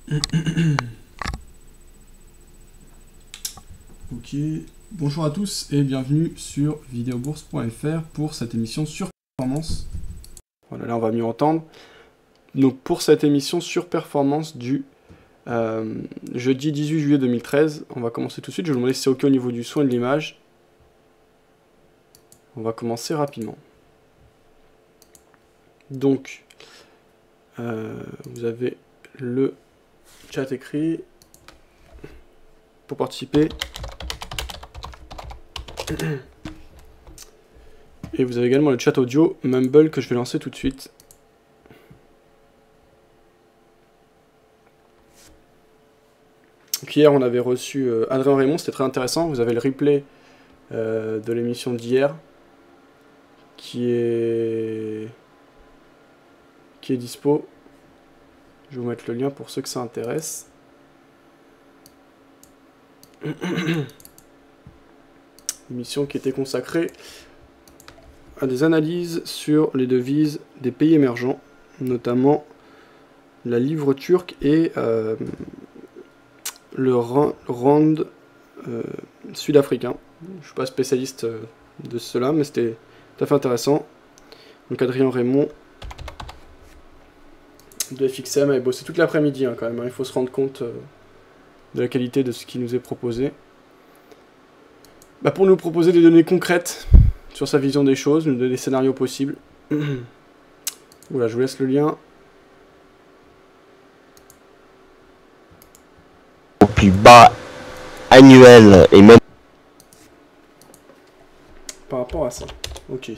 Ok, bonjour à tous et bienvenue sur videobourse.fr pour cette émission sur performance. Voilà, là on va mieux entendre. Donc pour cette émission sur performance du jeudi 18 juillet 2013, on va commencer tout de suite. Je vais vous demander si c'est ok au niveau du son et de l'image. On va commencer rapidement. Donc, vous avez le chat écrit pour participer. Et vous avez également le chat audio Mumble que je vais lancer tout de suite. Donc hier on avait reçu Adrien Raymond, c'était très intéressant. Vous avez le replay de l'émission d'hier qui est dispo. Je vais vous mettre le lien pour ceux que ça intéresse. Émission qui était consacrée à des analyses sur les devises des pays émergents, notamment la livre turque et le rand sud-africain. Je ne suis pas spécialiste de cela, mais c'était tout à fait intéressant. Donc Adrien Raymond de FXM avait bossé toute l'après-midi hein, quand même, hein. Il faut se rendre compte de la qualité de ce qui nous est proposé. Pour nous proposer des données concrètes sur sa vision des choses, nous donner des scénarios possibles. Voilà, je vous laisse le lien. Au plus bas annuel et même Par rapport à ça. Ok.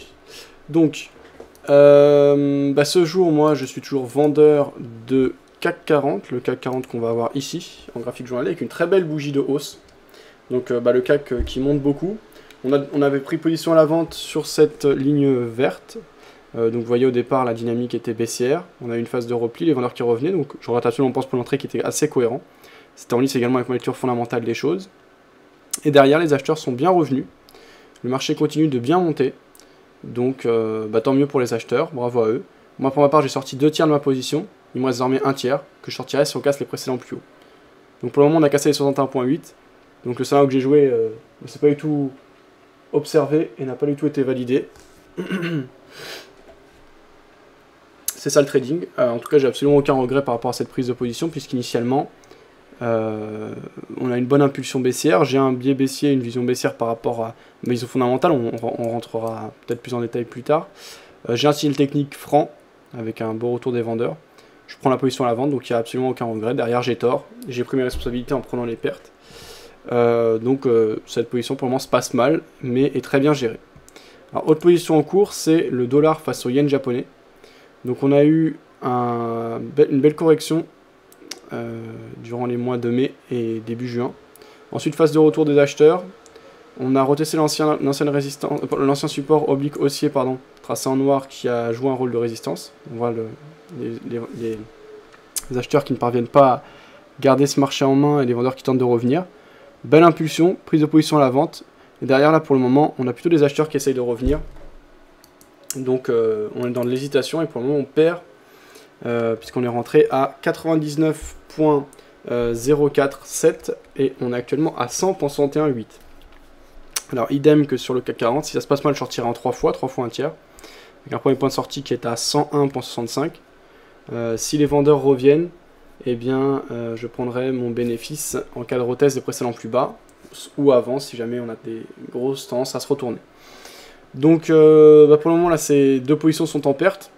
Donc, ce jour, moi, je suis toujours vendeur de CAC 40, le CAC 40 qu'on va avoir ici, en graphique journalier, avec une très belle bougie de hausse. Donc, le CAC qui monte beaucoup. On avait pris position à la vente sur cette ligne verte. Donc, vous voyez, au départ, la dynamique était baissière. On a eu une phase de repli, les vendeurs qui revenaient. Donc, je regrette absolument pas pour l'entrée qui était assez cohérent. C'était en ligne également avec ma lecture fondamentale des choses. Et derrière, les acheteurs sont bien revenus. Le marché continue de bien monter. Donc, tant mieux pour les acheteurs. Bravo à eux. Moi, pour ma part, j'ai sorti 2 tiers de ma position. Il me reste désormais 1 tiers que je sortirai si on casse les précédents plus hauts. Donc, pour le moment, on a cassé les 61.8. Donc, le scénario que j'ai joué ne s'est pas du tout observé et n'a pas du tout été validé. C'est ça le trading. En tout cas, j'ai absolument aucun regret par rapport à cette prise de position, puisqu'initialement, on a une bonne impulsion baissière. J'ai un biais baissier, une vision baissière par rapport à ma vision fondamentale. On rentrera peut-être plus en détail plus tard. J'ai un signal technique franc, avec un beau retour des vendeurs. Je prends la position à la vente, donc il n'y a absolument aucun regret. Derrière, j'ai tort. J'ai pris mes responsabilités en prenant les pertes. Cette position pour le moment se passe mal, mais est très bien gérée. Alors, autre position en cours, c'est le dollar face au yen japonais. Donc on a eu une belle correction durant les mois de mai et début juin. Ensuite, phase de retour des acheteurs. On a retesté l'ancien support oblique haussier, tracé en noir, qui a joué un rôle de résistance. On voit les acheteurs qui ne parviennent pas à garder ce marché en main et les vendeurs qui tentent de revenir. Belle impulsion, prise de position à la vente. Et derrière, là, pour le moment, on a plutôt des acheteurs qui essayent de revenir. Donc, on est dans de l'hésitation et pour le moment, on perd, puisqu'on est rentré à 99.047 et on est actuellement à 100.61,8. Alors, idem que sur le CAC 40, si ça se passe mal, je sortirai en 3 fois 1 tiers, avec un premier point de sortie qui est à 101.65. Si les vendeurs reviennent, eh bien, je prendrai mon bénéfice en cas de retest des précédents plus bas, ou avant, si jamais on a des grosses tendances à se retourner. Donc, pour le moment, là, ces deux positions sont en perte.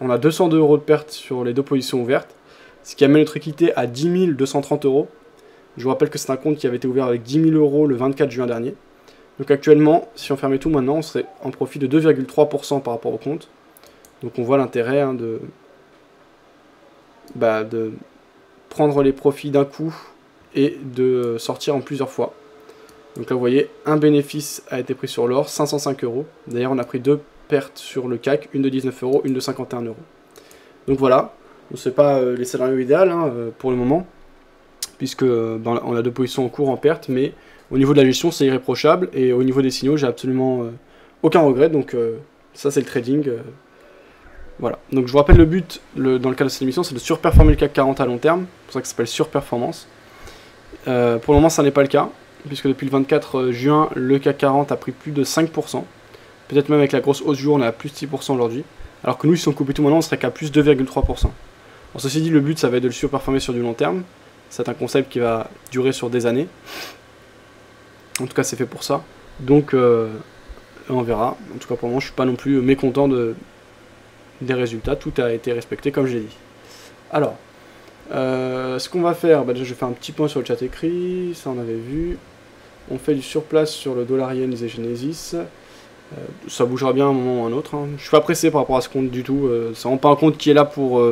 On a 202 € de perte sur les deux positions ouvertes, ce qui amène notre équité à 10 230 €. Je vous rappelle que c'est un compte qui avait été ouvert avec 10 000 € le 24 juin dernier. Donc actuellement, si on fermait tout maintenant, on serait en profit de 2,3% par rapport au compte. Donc on voit l'intérêt de prendre les profits d'un coup et de sortir en plusieurs fois. Donc là vous voyez, un bénéfice a été pris sur l'or, 505 €. D'ailleurs on a pris 2 pertes sur le CAC, une de 19 €, une de 51 €. Donc voilà, ce n'est pas les scénarios idéaux pour le moment, puisque on a 2 positions en cours en perte, mais au niveau de la gestion c'est irréprochable, et au niveau des signaux j'ai absolument aucun regret, donc ça c'est le trading. Voilà, donc je vous rappelle le but dans le cadre de cette émission, c'est de surperformer le CAC 40 à long terme, c'est pour ça que ça s'appelle surperformance. Pour le moment ça n'est pas le cas, puisque depuis le 24 juin, le CAC 40 a pris plus de 5%, peut-être même avec la grosse hausse du jour, on est à plus de 6% aujourd'hui, alors que nous si on coupait tout maintenant, on serait qu'à plus 2,3%. Ceci dit, le but ça va être de le surperformer sur du long terme, c'est un concept qui va durer sur des années, en tout cas c'est fait pour ça, donc on verra, en tout cas pour le moment je suis pas non plus mécontent des résultats, tout a été respecté comme je l'ai dit. Alors, ce qu'on va faire, déjà je vais faire un petit point sur le chat écrit, ça on avait vu. On fait du surplace sur le dollar yen et Genesis. Ça bougera bien à un moment ou à un autre. Hein. Je suis pas pressé par rapport à ce compte du tout. C'est vraiment pas un compte qui est là pour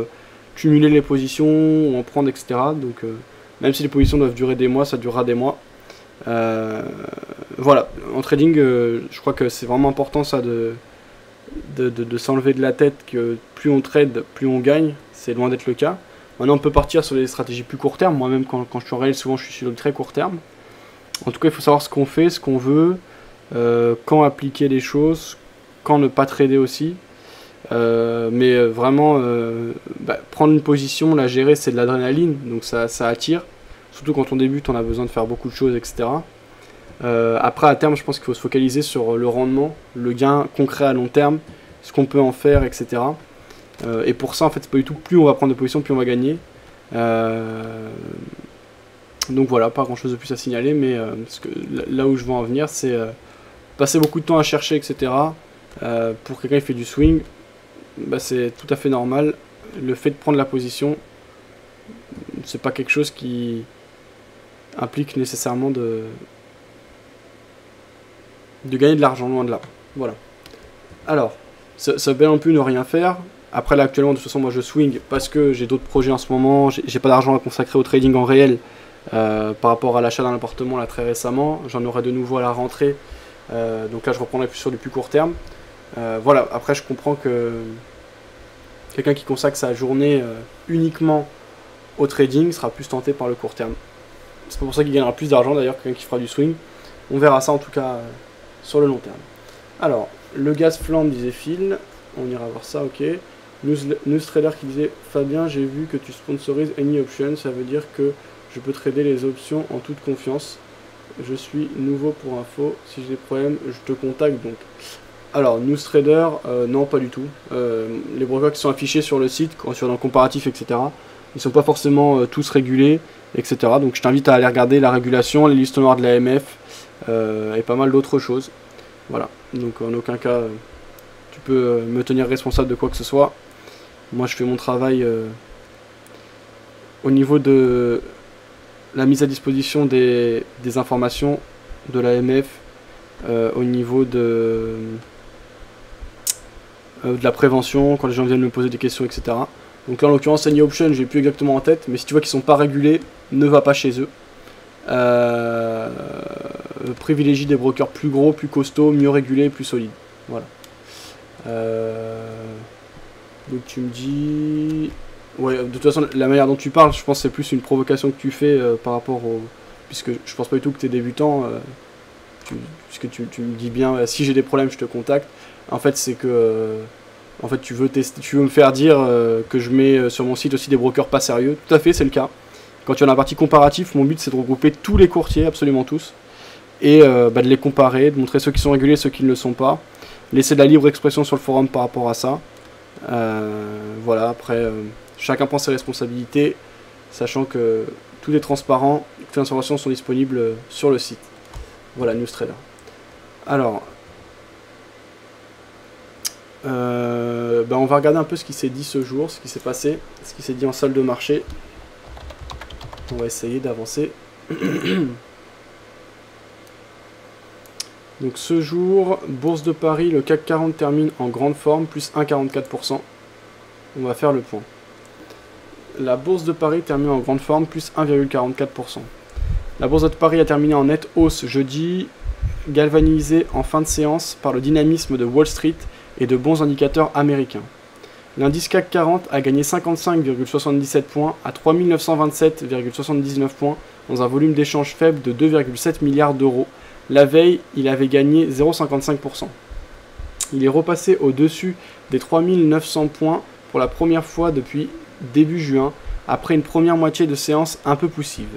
cumuler les positions, ou en prendre, etc. Donc même si les positions doivent durer des mois, ça durera des mois. Voilà, en trading, je crois que c'est vraiment important ça de s'enlever de la tête que plus on trade, plus on gagne. C'est loin d'être le cas. Maintenant on peut partir sur des stratégies plus court terme. Moi-même quand je suis en réel, souvent je suis sur le très court terme. En tout cas il faut savoir ce qu'on fait, ce qu'on veut, quand appliquer les choses, quand ne pas trader aussi. Mais vraiment prendre une position, la gérer, c'est de l'adrénaline, donc ça attire. Surtout quand on débute, on a besoin de faire beaucoup de choses, etc. Après à terme je pense qu'il faut se focaliser sur le rendement, le gain concret à long terme, ce qu'on peut en faire, etc. Et pour ça en fait c'est pas du tout plus on va prendre de position, plus on va gagner. Donc voilà, pas grand chose de plus à signaler, mais là où je veux en venir c'est passer beaucoup de temps à chercher, etc. Pour quelqu'un qui fait du swing, c'est tout à fait normal. Le fait de prendre la position, c'est pas quelque chose qui implique nécessairement de gagner de l'argent, loin de là. Voilà. Alors, ça veut bien non plus ne rien faire. Après là actuellement de toute façon moi je swing parce que j'ai d'autres projets en ce moment, j'ai pas d'argent à consacrer au trading en réel par rapport à l'achat d'un appartement là très récemment, j'en aurai de nouveau à la rentrée, donc là je reprendrai plus sur du plus court terme. Voilà, après je comprends que quelqu'un qui consacre sa journée uniquement au trading sera plus tenté par le court terme. C'est pas pour ça qu'il gagnera plus d'argent d'ailleurs que quelqu'un qui fera du swing. On verra ça en tout cas sur le long terme. Alors, le gaz flambe, disait Phil. On ira voir ça, ok. News Trader qui disait Fabien, j'ai vu que tu sponsorises Any Option, ça veut dire que je peux trader les options en toute confiance. Je suis nouveau pour info, si j'ai des problèmes, je te contacte donc. Alors, News Trader, non, pas du tout. Les brokers qui sont affichés sur le site, quand tu vas dans le comparatif, etc., ils sont pas forcément tous régulés, etc. Donc je t'invite à aller regarder la régulation, les listes noires de l'AMF et pas mal d'autres choses. Voilà, donc en aucun cas tu peux me tenir responsable de quoi que ce soit. Moi je fais mon travail au niveau de la mise à disposition des informations de l'AMF, au niveau de la prévention, quand les gens viennent me poser des questions, etc. Donc là en l'occurrence Any Option, j'ai plus exactement en tête, mais si tu vois qu'ils sont pas régulés, ne va pas chez eux. Privilégie des brokers plus gros, plus costauds, mieux régulés, plus solides. Voilà. Donc tu me dis... Ouais, de toute façon, la manière dont tu parles, je pense que c'est plus une provocation que tu fais par rapport au... Puisque je pense pas du tout que tu es débutant, puisque tu me dis bien, si j'ai des problèmes, je te contacte. En fait, c'est que... En fait, tu veux me faire dire que je mets sur mon site aussi des brokers pas sérieux. Tout à fait, c'est le cas. Quand tu as la partie comparatif, mon but c'est de regrouper tous les courtiers, absolument tous, et de les comparer, de montrer ceux qui sont réguliers et ceux qui ne le sont pas. Laisser de la libre expression sur le forum par rapport à ça. Voilà, après, chacun prend ses responsabilités, sachant que tout est transparent, toutes les informations sont disponibles sur le site. Voilà, News Trader. Alors... on va regarder un peu ce qui s'est dit ce jour, ce qui s'est passé, ce qui s'est dit en salle de marché. On va essayer d'avancer. Donc ce jour, Bourse de Paris, le CAC 40 termine en grande forme, plus 1,44%. On va faire le point. La Bourse de Paris termine en grande forme, plus 1,44%. La Bourse de Paris a terminé en nette hausse jeudi, galvanisée en fin de séance par le dynamisme de Wall Street et de bons indicateurs américains. L'indice CAC 40 a gagné 55,77 points à 3927,79 points dans un volume d'échange faible de 2,7 milliards d'euros. La veille, il avait gagné 0,55%. Il est repassé au-dessus des 3900 points pour la première fois depuis début juin, après une première moitié de séance un peu poussive.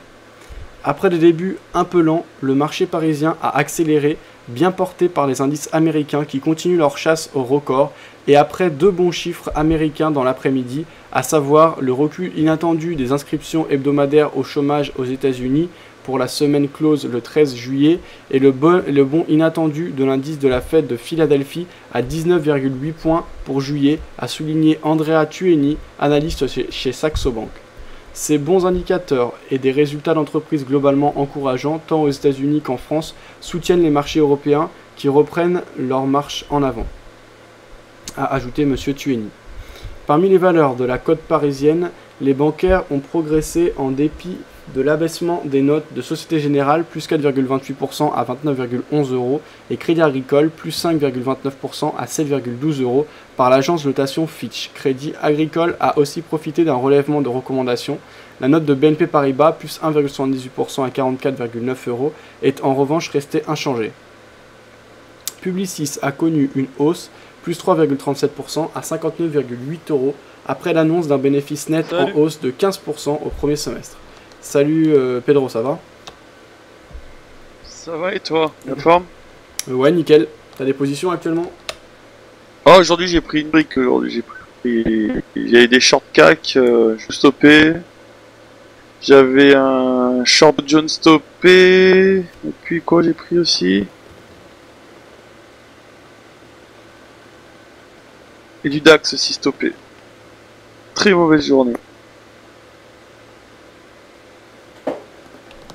Après des débuts un peu lents, le marché parisien a accéléré, bien porté par les indices américains qui continuent leur chasse au record, et après 2 bons chiffres américains dans l'après-midi, à savoir le recul inattendu des inscriptions hebdomadaires au chômage aux États-Unis pour la semaine close le 13 juillet et le bond inattendu de l'indice de la Fed de Philadelphie à 19,8 points pour juillet, a souligné Andrea Tueni, analyste chez Saxo Bank. Ces bons indicateurs et des résultats d'entreprises globalement encourageants, tant aux États-Unis qu'en France, soutiennent les marchés européens qui reprennent leur marche en avant, a ajouté M. Tueni. Parmi les valeurs de la cote parisienne, les bancaires ont progressé en dépit de l'abaissement des notes de Société Générale, plus 4,28% à 29,11 euros, et Crédit Agricole, plus 5,29% à 7,12 euros, par l'agence de notation Fitch. Crédit Agricole a aussi profité d'un relèvement de recommandation. La note de BNP Paribas, plus 1,78% à 44,9 euros, est en revanche restée inchangée. Publicis a connu une hausse, plus 3,37% à 59,8 euros, après l'annonce d'un bénéfice net en hausse de 15% au premier semestre. Salut Pedro, ça va? Ça va et toi? La forme? Ouais, nickel. T'as des positions actuellement? Oh, aujourd'hui j'ai pris une brique. Aujourd'hui j'avais des short CAC, je stoppé. J'avais un short John stoppé. Et puis quoi j'ai pris aussi? Et du DAX aussi stoppé. Très mauvaise journée.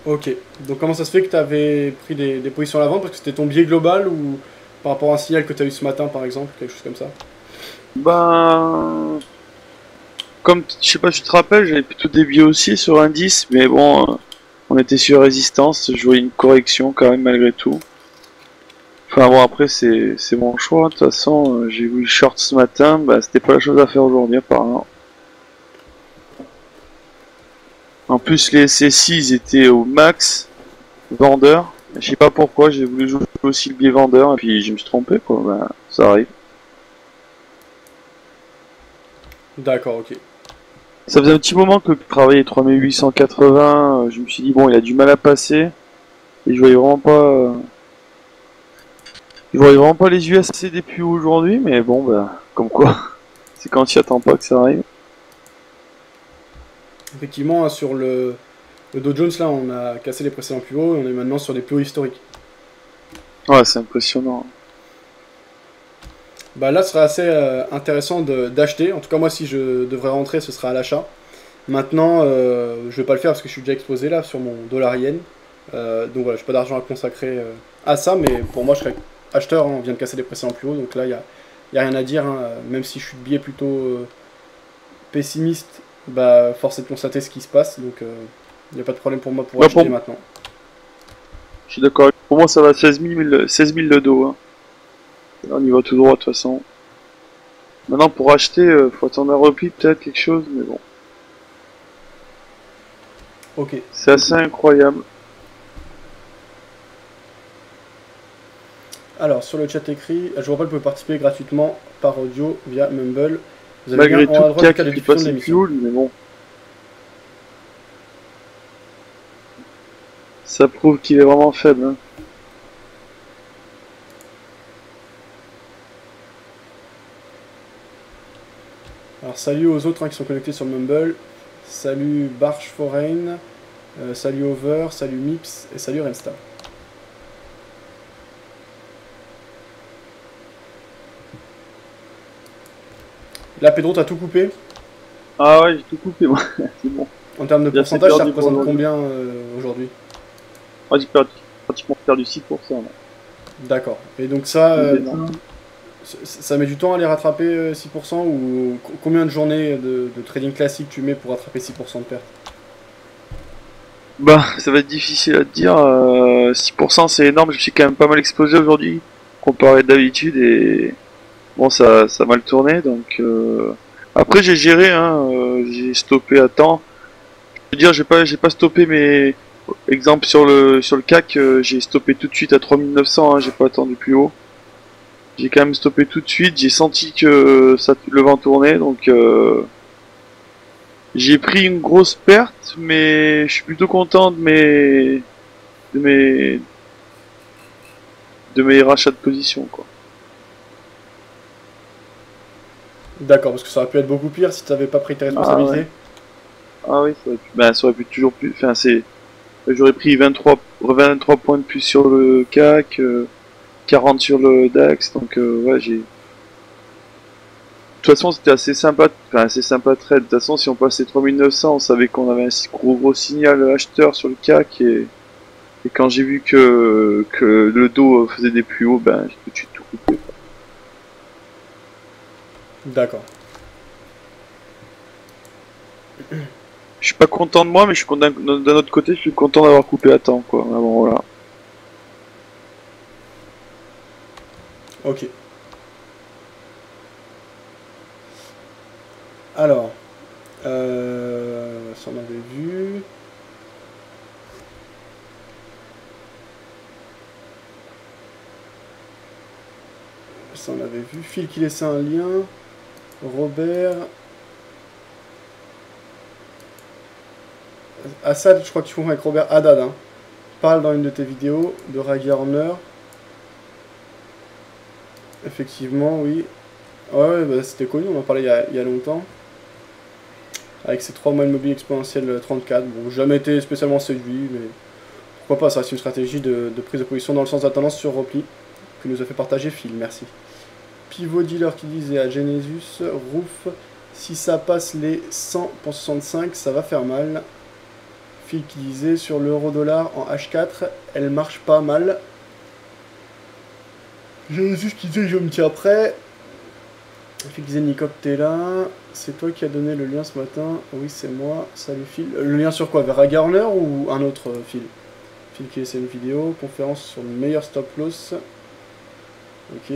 Ok. Donc comment ça se fait que tu avais pris des positions à la vente? Parce que c'était ton biais global ou par rapport à un signal que tu as eu ce matin par exemple? Quelque chose comme ça? Ben... Comme, je sais pas si tu te rappelles, j'avais plutôt des biais aussi sur indice. Mais bon, on était sur résistance. Je voyais une correction quand même malgré tout. Enfin bon, après c'est mon choix. De toute façon, j'ai vu le short ce matin. Bah c'était pas la chose à faire aujourd'hui apparemment. En plus, les SSI ils étaient au max vendeur. Je sais pas pourquoi, j'ai voulu jouer aussi le biais vendeur et puis je me suis trompé quoi. Ben, ça arrive. D'accord, ok. Ça faisait un petit moment que je travaillais 3880. Je me suis dit bon, il a du mal à passer et je voyais vraiment pas. Je voyais vraiment pas les USC depuis aujourd'hui, mais bon, bah, comme quoi, c'est quand tu attends pas que ça arrive. Effectivement, sur le Dow Jones, là, on a cassé les précédents plus hauts et on est maintenant sur des plus hauts historiques. Ouais, c'est impressionnant. Bah là, ce serait assez intéressant d'acheter. En tout cas, moi, si je devrais rentrer, ce sera à l'achat. Maintenant, je vais pas le faire parce que je suis déjà exposé là sur mon dollar yen. Donc voilà, j'ai pas d'argent à consacrer à ça, mais pour moi, je serais acheteur. Hein, on vient de casser les précédents plus hauts, donc là, il y a rien à dire. Hein, même si je suis de biais plutôt pessimiste, bah, force est de constater ce qui se passe. Donc, il n'y a pas de problème pour moi pour acheter maintenant. Je suis d'accord. Pour moi, ça va à 16 000 le dos. Hein. Là, on y va tout droit de toute façon. Maintenant, pour acheter, faut attendre un repli, peut-être quelque chose, mais bon. Ok. C'est assez incroyable. Alors, sur le chat écrit, je vous rappelle que vous pouvez participer gratuitement par audio via Mumble. Vous avez Malgré bien tout, en droit CAC de qui passe de fuel, mais bon. Ça prouve qu'il est vraiment faible. Hein. Alors, salut aux autres qui sont connectés sur Mumble. Salut Barch Foreign. Salut Over. Salut Mips. Et salut Remstar. Là, Pedro, t'as tout coupé? Ah ouais, j'ai tout coupé, moi. C'est bon. En termes de pourcentage, ça représente combien aujourd'hui? Ah, j'ai pratiquement perdu 6%. D'accord. Et donc ça, ça met du temps à les rattraper 6% ou combien de journées de trading classique tu mets pour rattraper 6% de perte? Bah, ça va être difficile à te dire. 6% c'est énorme, je me suis quand même pas mal explosé aujourd'hui, comparé d'habitude, et bon, ça a mal tourné, donc... Après, j'ai géré, hein, j'ai stoppé à temps. Je veux dire, j'ai pas stoppé mes... Exemple, sur le CAC, j'ai stoppé tout de suite à 3900, hein, j'ai pas attendu plus haut. J'ai quand même stoppé tout de suite. J'ai senti que le vent tournait, donc j'ai pris une grosse perte, mais je suis plutôt content de mes, de mes rachats de position, quoi. D'accord, parce que ça aurait pu être beaucoup pire si tu n'avais pas pris tes responsabilités. Ah oui, ça aurait pu toujours plus. Enfin, j'aurais pris 23 points de plus sur le CAC, 40 sur le DAX, donc ouais, j'ai. De toute façon, c'était assez sympa, de trade. De toute façon, si on passait 3900, on savait qu'on avait un gros signal acheteur sur le CAC, et quand j'ai vu que le dos faisait des plus hauts, ben, j'ai tout de suite tout coupé. D'accord. Je suis pas content de moi, mais je suis content d'un autre côté, je suis content d'avoir coupé à temps, quoi. Ah bon, voilà. Ok. Alors, ça on avait vu. Ça on avait vu. Phil qui laissait un lien. Robert. Assad, je crois que tu confonds avec Robert Haddad. Hein. Parle dans une de tes vidéos de Raggy Horner. Effectivement, oui. Ouais, bah, c'était connu, on en parlait il y a longtemps. Avec ses 3 mois immobiliers exponentiels 34. Bon, jamais été spécialement séduit, mais pourquoi pas, ça reste une stratégie de prise de position dans le sens de la tendance sur repli que nous a fait partager Phil, merci. Pivot dealer qui disait à Genesis, Roof, si ça passe les 100 pour 65, ça va faire mal. Phil qui disait sur l'euro-dollar en H4, elle marche pas mal. Genesis qui disait je me tiens prêt. Phil disait Nicop t'es là. C'est toi qui as donné le lien ce matin. Oui c'est moi. Salut Phil. Le lien sur quoi? Vers Raggy Horner ou un autre Phil? Phil qui laissait une vidéo. Conférence sur le meilleur stop loss. Ok.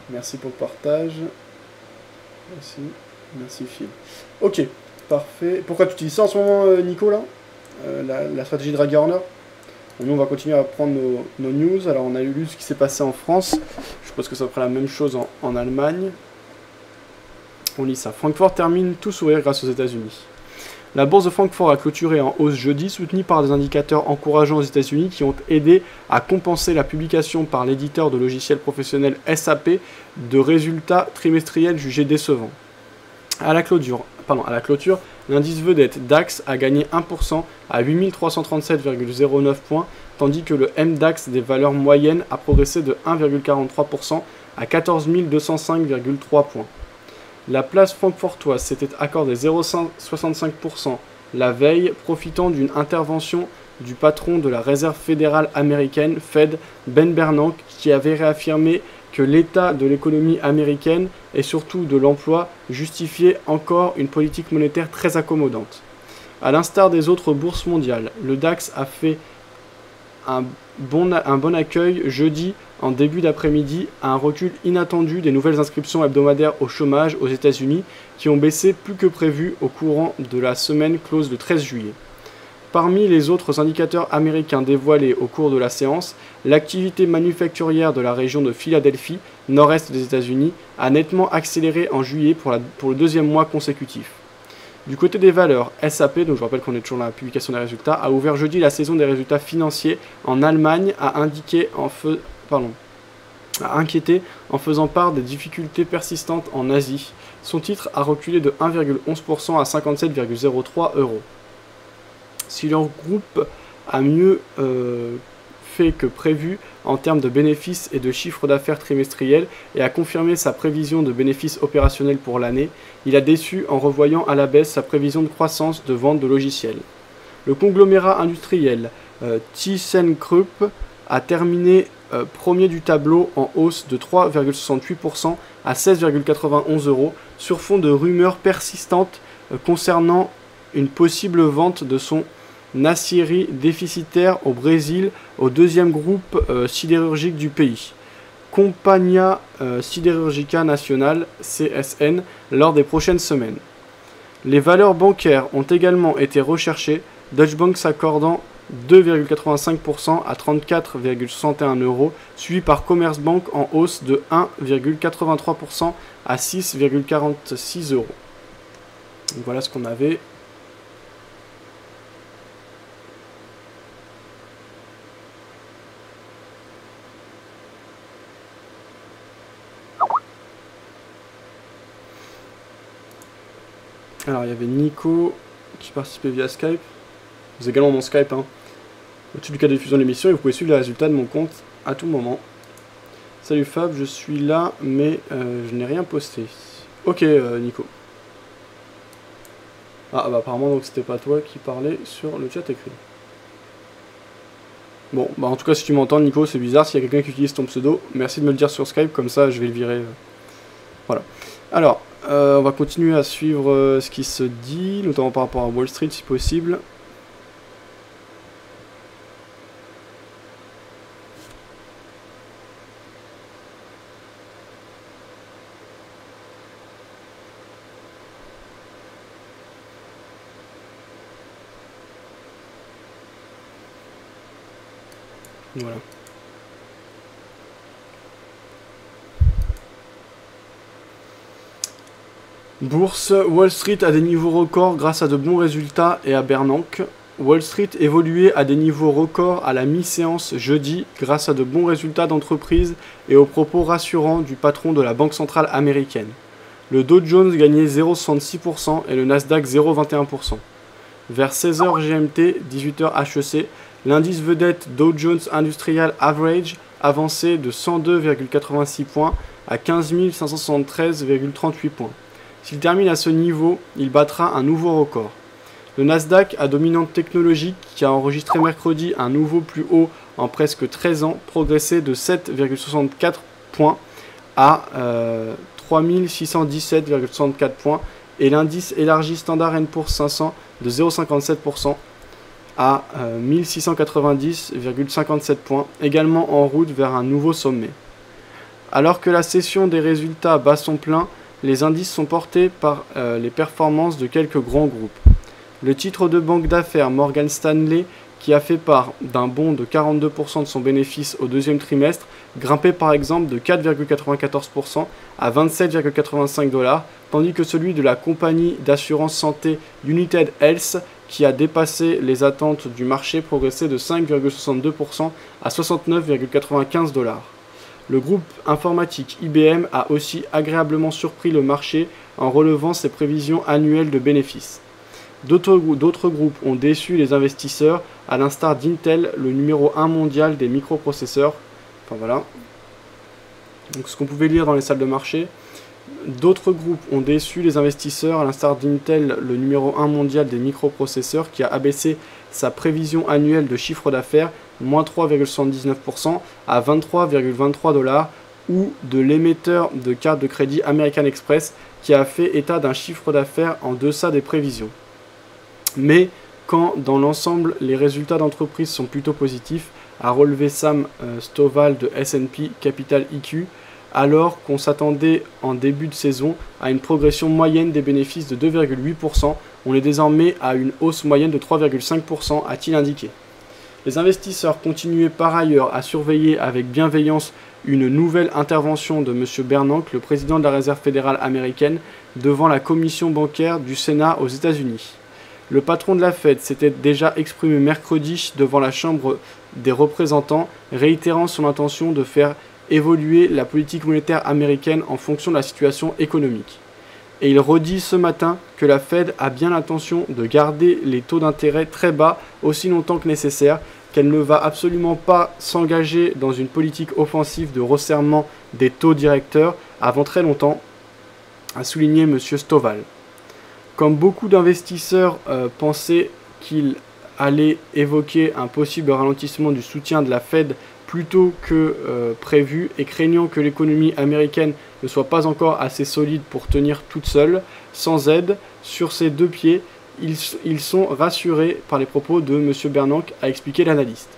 Merci pour le partage. Merci. Merci Phil. Ok. Parfait. Pourquoi tu utilises ça en ce moment Nico là la stratégie de Raggy Horner? Nous on va continuer à prendre nos news. Alors on a lu ce qui s'est passé en France. Je pense que ça fera la même chose en Allemagne. On lit ça. Francfort termine tout sourire grâce aux États-Unis. La bourse de Francfort a clôturé en hausse jeudi, soutenue par des indicateurs encourageants aux États-Unis qui ont aidé à compenser la publication par l'éditeur de logiciels professionnels SAP de résultats trimestriels jugés décevants. À la clôture, l'indice vedette DAX a gagné 1% à 8337,09 points, tandis que le MDAX des valeurs moyennes a progressé de 1,43% à 14 205,3 points. La place francfortoise s'était accordée 0,65% la veille, profitant d'une intervention du patron de la Réserve fédérale américaine, Fed, Ben Bernanke, qui avait réaffirmé que l'état de l'économie américaine et surtout de l'emploi justifiait encore une politique monétaire très accommodante. A l'instar des autres bourses mondiales, le DAX a fait un bon accueil jeudi en début d'après-midi à un recul inattendu des nouvelles inscriptions hebdomadaires au chômage aux États-Unis qui ont baissé plus que prévu au courant de la semaine close de 13 juillet. Parmi les autres indicateurs américains dévoilés au cours de la séance, l'activité manufacturière de la région de Philadelphie, nord-est des États-Unis, a nettement accéléré en juillet pour le deuxième mois consécutif. Du côté des valeurs, SAP, donc je rappelle qu'on est toujours dans la publication des résultats, a ouvert jeudi la saison des résultats financiers en Allemagne, a inquiété en faisant part des difficultés persistantes en Asie. Son titre a reculé de 1,11% à 57,03 €. Si leur groupe a mieux fait que prévu en termes de bénéfices et de chiffre d'affaires trimestriel et a confirmé sa prévision de bénéfices opérationnels pour l'année, il a déçu en revoyant à la baisse sa prévision de croissance de vente de logiciels. Le conglomérat industriel ThyssenKrupp a terminé premier du tableau en hausse de 3,68% à 16,91 € sur fond de rumeurs persistantes concernant une possible vente de son acierie déficitaire au Brésil au deuxième groupe sidérurgique du pays, Companhia Siderúrgica Nacional, CSN, lors des prochaines semaines. Les valeurs bancaires ont également été recherchées, Deutsche Bank s'accordant 2,85% à 34,61 €, suivi par Commerzbank en hausse de 1,83% à 6,46 €. Donc voilà ce qu'on avait. Alors il y avait Nico qui participait via Skype. Vous avez également mon Skype au-dessus du cadre de diffusion de l'émission et vous pouvez suivre les résultats de mon compte à tout moment. Salut Fab, je suis là mais je n'ai rien posté. Ok Nico. Ah bah apparemment donc c'était pas toi qui parlais sur le chat écrit. Bon bah en tout cas si tu m'entends Nico c'est bizarre, s'il y a quelqu'un qui utilise ton pseudo, merci de me le dire sur Skype, comme ça je vais le virer. Voilà. Alors, on va continuer à suivre ce qui se dit, notamment par rapport à Wall Street si possible. Voilà. Bourse, Wall Street a des niveaux records grâce à de bons résultats et à Bernanke. Wall Street évoluait à des niveaux records à la mi-séance jeudi grâce à de bons résultats d'entreprise et aux propos rassurants du patron de la Banque centrale américaine. Le Dow Jones gagnait 0,66% et le Nasdaq 0,21%. Vers 16h GMT, 18h HEC, l'indice vedette Dow Jones Industrial Average avançait de 102,86 points à 15 573,38 points. S'il termine à ce niveau, il battra un nouveau record. Le Nasdaq à dominante technologique, qui a enregistré mercredi un nouveau plus haut en presque 13 ans, progressait de 7,64 points à 3617,64 points, et l'indice élargi Standard & Poor's 500 de 0,57% à 1690,57 points, également en route vers un nouveau sommet. Alors que la session des résultats bat son plein, les indices sont portés par les performances de quelques grands groupes. Le titre de banque d'affaires Morgan Stanley, qui a fait part d'un bond de 42% de son bénéfice au deuxième trimestre, grimpait par exemple de 4,94% à 27,85 $, tandis que celui de la compagnie d'assurance santé United Health, qui a dépassé les attentes du marché, progressait de 5,62% à 69,95 $. Le groupe informatique IBM a aussi agréablement surpris le marché en relevant ses prévisions annuelles de bénéfices. D'autres groupes ont déçu les investisseurs, à l'instar d'Intel, le numéro 1 mondial des microprocesseurs. Enfin voilà. Donc ce qu'on pouvait lire dans les salles de marché. D'autres groupes ont déçu les investisseurs, à l'instar d'Intel, le numéro 1 mondial des microprocesseurs, qui a abaissé sa prévision annuelle de chiffre d'affaires, moins 3,79% à 23,23 $, ou de l'émetteur de cartes de crédit American Express, qui a fait état d'un chiffre d'affaires en deçà des prévisions. Mais quand dans l'ensemble les résultats d'entreprise sont plutôt positifs, a relevé Sam Stovall de S&P Capital IQ, alors qu'on s'attendait en début de saison à une progression moyenne des bénéfices de 2,8%, on est désormais à une hausse moyenne de 3,5%, a-t-il indiqué. Les investisseurs continuaient par ailleurs à surveiller avec bienveillance une nouvelle intervention de M. Bernanke, le président de la Réserve fédérale américaine, devant la commission bancaire du Sénat aux États-Unis. Le patron de la Fed s'était déjà exprimé mercredi devant la Chambre des représentants, réitérant son intention de faire évoluer la politique monétaire américaine en fonction de la situation économique. Et il redit ce matin que la Fed a bien l'intention de garder les taux d'intérêt très bas aussi longtemps que nécessaire, qu'elle ne va absolument pas s'engager dans une politique offensive de resserrement des taux directeurs avant très longtemps, a souligné M. Stovall. Comme beaucoup d'investisseurs pensaient qu'il allait évoquer un possible ralentissement du soutien de la Fed plus tôt que prévu, et craignant que l'économie américaine ne soit pas encore assez solide pour tenir toute seule, sans aide, sur ses deux pieds, ils sont rassurés par les propos de M. Bernanke, a expliqué l'analyste.